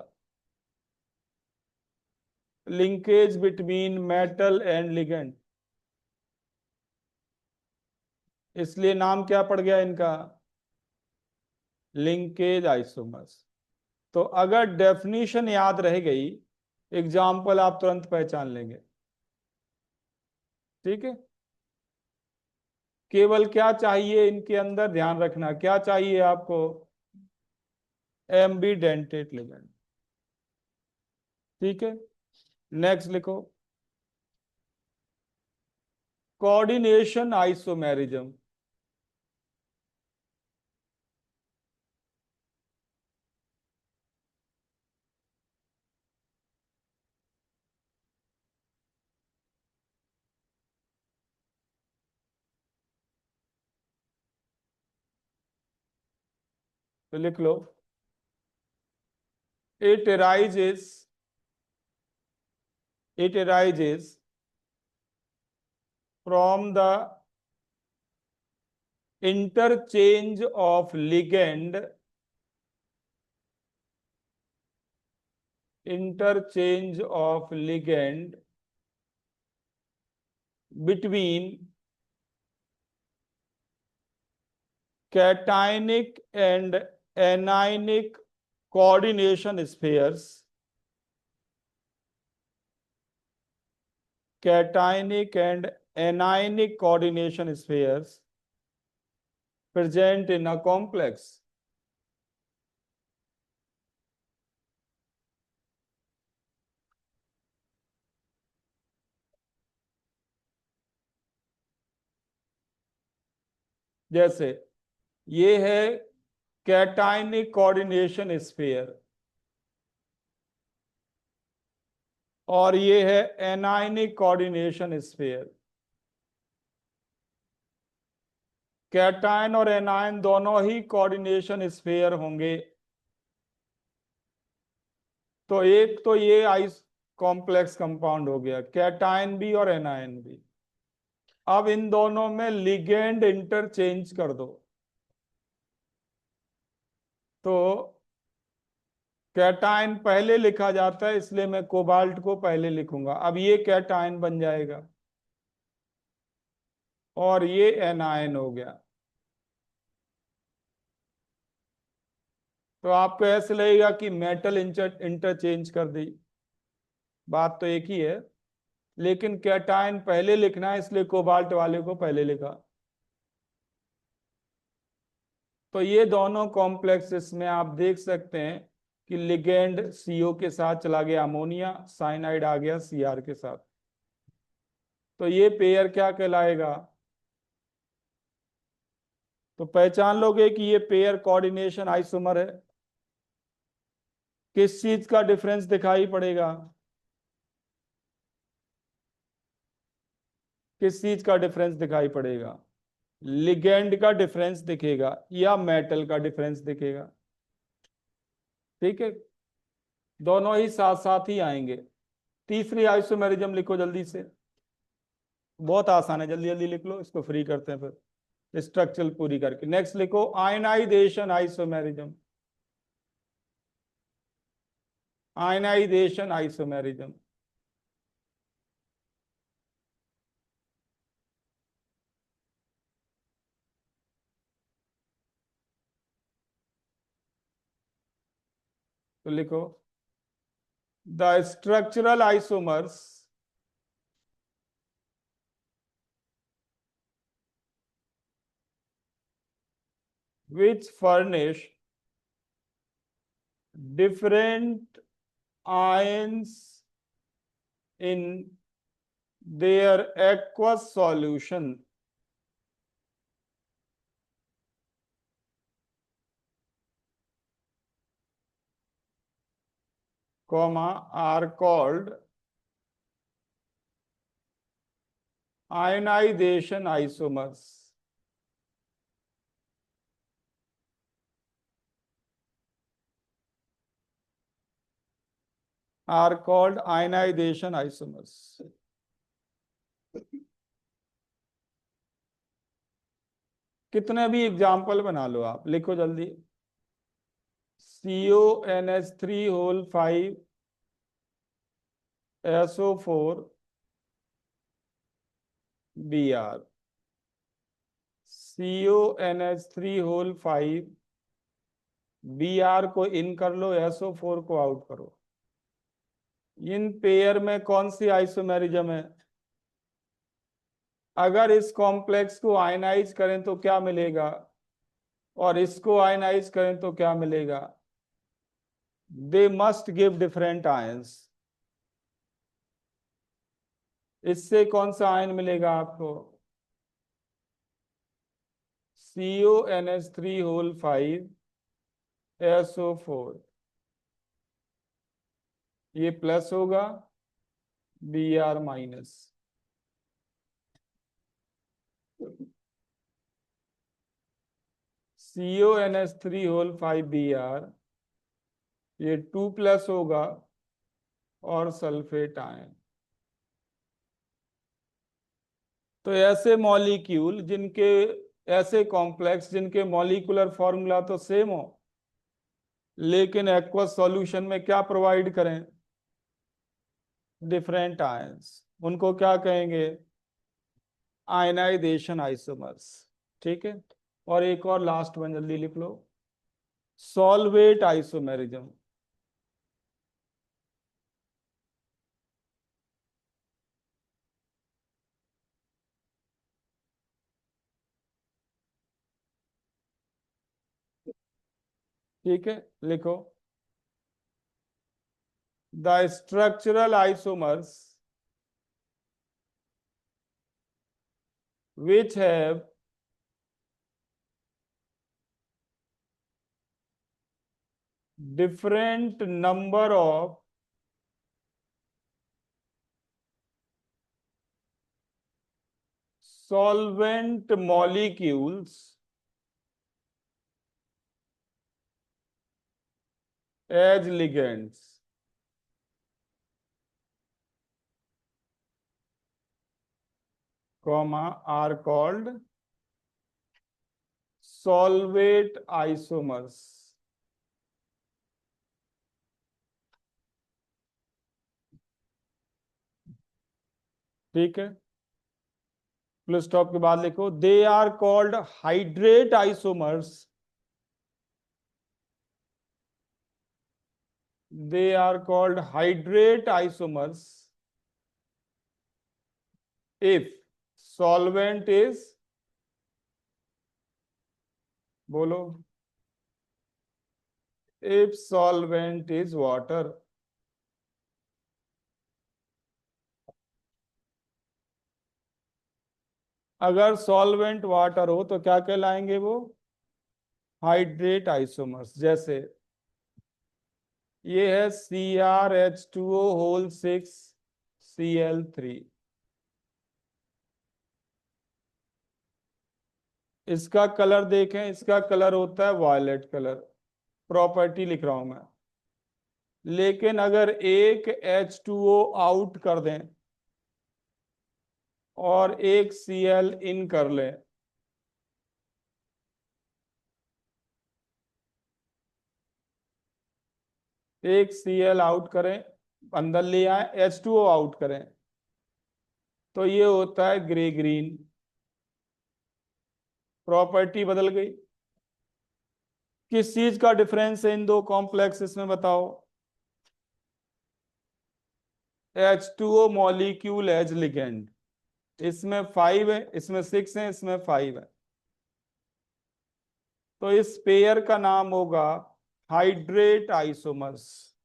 Linkage between metal and ligand. इसलिए नाम क्या पड़ गया इनका? Linkage isomers. तो अगर डेफिनेशन याद रह गई, एग्जाम्पल आप तुरंत पहचान लेंगे। ठीक है। केवल क्या चाहिए इनके अंदर, ध्यान रखना क्या चाहिए आपको? Ambidentate ligand. ठीक है। नेक्स्ट लिखो, कोऑर्डिनेशन आइसोमेरिज्म। तो लिख लो, it arises it arises from the interchange of ligand between cationic and anionic coordination spheres, cationic and anionic coordination spheres present in a complex। जैसे ये है कैटायनिक कोऑर्डिनेशन स्फीयर और ये है एनायनिक कोऑर्डिनेशन स्फीयर। कैटायन और anion दोनों ही coordination sphere होंगे। तो एक तो ये आइस कॉम्प्लेक्स कंपाउंड हो गया, कैटायन भी और एनायन भी। अब इन दोनों में लिगेंड इंटरचेंज कर दो, तो कैटायन पहले लिखा जाता है, इसलिए मैं कोबाल्ट को पहले लिखूंगा। अब ये कैटायन बन जाएगा और ये एनायन हो गया। तो आपको ऐसे लगेगा कि मेटल इंटरचेंज कर दी, बात तो एक ही है, लेकिन कैटायन पहले लिखना है, इसलिए कोबाल्ट वाले को पहले लिखा। तो ये दोनों कॉम्प्लेक्सेस में आप देख सकते हैं कि लिगेंड CO के साथ चला गया अमोनिया, साइनाइड आ गया Cr के साथ। तो ये पेयर क्या कहलाएगा? तो पहचान लोगे कि ये पेयर कोऑर्डिनेशन आइसोमर है। किस चीज का डिफरेंस दिखाई पड़ेगा? किस चीज का डिफरेंस दिखाई पड़ेगा? लिगेंड का डिफरेंस दिखेगा या मेटल का डिफरेंस दिखेगा। ठीक है, दोनों ही साथ साथ ही आएंगे। तीसरी आइसोमेरिज्म लिखो जल्दी से, बहुत आसान है, जल्दी जल्दी लिख लो, इसको फ्री करते हैं फिर स्ट्रक्चर पूरी करके। नेक्स्ट लिखो, आयनाइजेशन आइसोमेरिज्म। Ionization isomerism. तो लिखो, the structural isomers which furnish different ions in their aqueous solution, comma, are called ionization isomers. Are called ionization isomers. कितने भी एग्जाम्पल बना लो, आप लिखो जल्दी। CONH3 whole 5 SO4 Br, CONH3 whole 5 Br को इन कर लो, SO4 को आउट करो। इन पेयर में कौन सी आइसोमेरिज्म है? अगर इस कॉम्प्लेक्स को आयनाइज करें तो क्या मिलेगा, और इसको आयनाइज करें तो क्या मिलेगा? They must give different ions. इससे कौन सा आयन मिलेगा आपको? CONH3 होल 5 SO4, ये प्लस होगा, Br minus. CONH3 whole 5 Br, ये 2 प्लस होगा और सल्फेट आयन। तो ऐसे मॉलिक्यूल जिनके, ऐसे कॉम्प्लेक्स जिनके मॉलिक्यूलर फॉर्मूला तो सेम हो, लेकिन एक्वस सॉल्यूशन में क्या प्रोवाइड करें? डिफरेंट आयंस, उनको क्या कहेंगे? Ionization isomers. ठीक है, और एक और लास्ट वन जल्दी लिख लो, सॉल्वेट आइसोमेरिज्म। ठीक है, लिखो, the structural isomers which have different number of solvent molecules as ligands, comma, are called solvate isomers। ठीक है, फुल स्टॉप के बाद लिखो, they are called hydrate isomers, they are called hydrate isomers if solvent is, बोलो, if solvent is water। अगर solvent water हो तो क्या कहलाएंगे वो? Hydrate isomers. जैसे ये है CrH2O होल 6 Cl3, इसका कलर देखें, इसका कलर होता है वायलेट कलर, प्रॉपर्टी लिख रहा हूं मैं। लेकिन अगर एक H2O आउट कर दें और एक Cl इन कर लें, एक Cl आउट करें, अंदर ले आए, H2O आउट करें, तो ये होता है ग्रे ग्रीन, प्रॉपर्टी बदल गई। किस चीज का डिफरेंस है इन दो कॉम्प्लेक्स में बताओ? H2O मॉलिक्यूल एज लिगेंड, इसमें 5 है, इसमें 6 है, इसमें 5 है। तो इस पेयर का नाम होगा हाइड्रेट आइसोमर्स।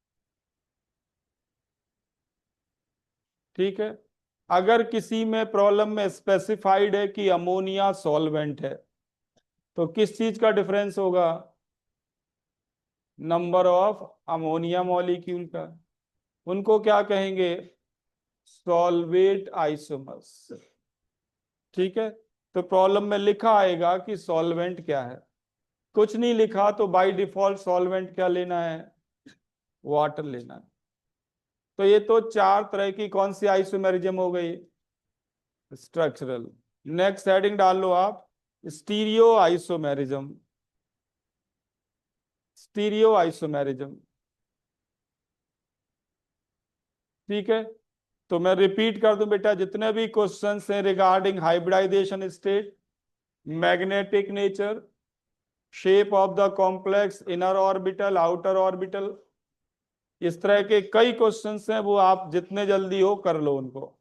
ठीक है। अगर किसी में प्रॉब्लम में स्पेसिफाइड है कि अमोनिया सॉल्वेंट है, तो किस चीज का डिफरेंस होगा? नंबर ऑफ अमोनिया मॉलिक्यूल का। उनको क्या कहेंगे? Solvate isomers. ठीक है। तो प्रॉब्लम में लिखा आएगा कि सॉल्वेंट क्या है। कुछ नहीं लिखा तो बाय डिफॉल्ट सॉल्वेंट क्या लेना है? वाटर लेना है। तो ये तो चार तरह की कौन सी आइसोमेरिज्म हो गई? स्ट्रक्चरल। नेक्स्ट हेडिंग डाल लो आप, स्टीरियो आइसोमेरिज्म। Stereo isomerism. ठीक है। तो मैं रिपीट कर दूं बेटा, जितने भी क्वेश्चंस हैं regarding hybridization state, magnetic nature, shape of the complex, inner orbital, outer orbital, इस तरह के कई क्वेश्चंस हैं, वो आप जितने जल्दी हो कर लो उनको।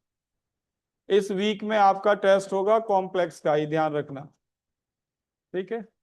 इस वीक में आपका टेस्ट होगा कॉम्प्लेक्स का, ही ध्यान रखना। ठीक है।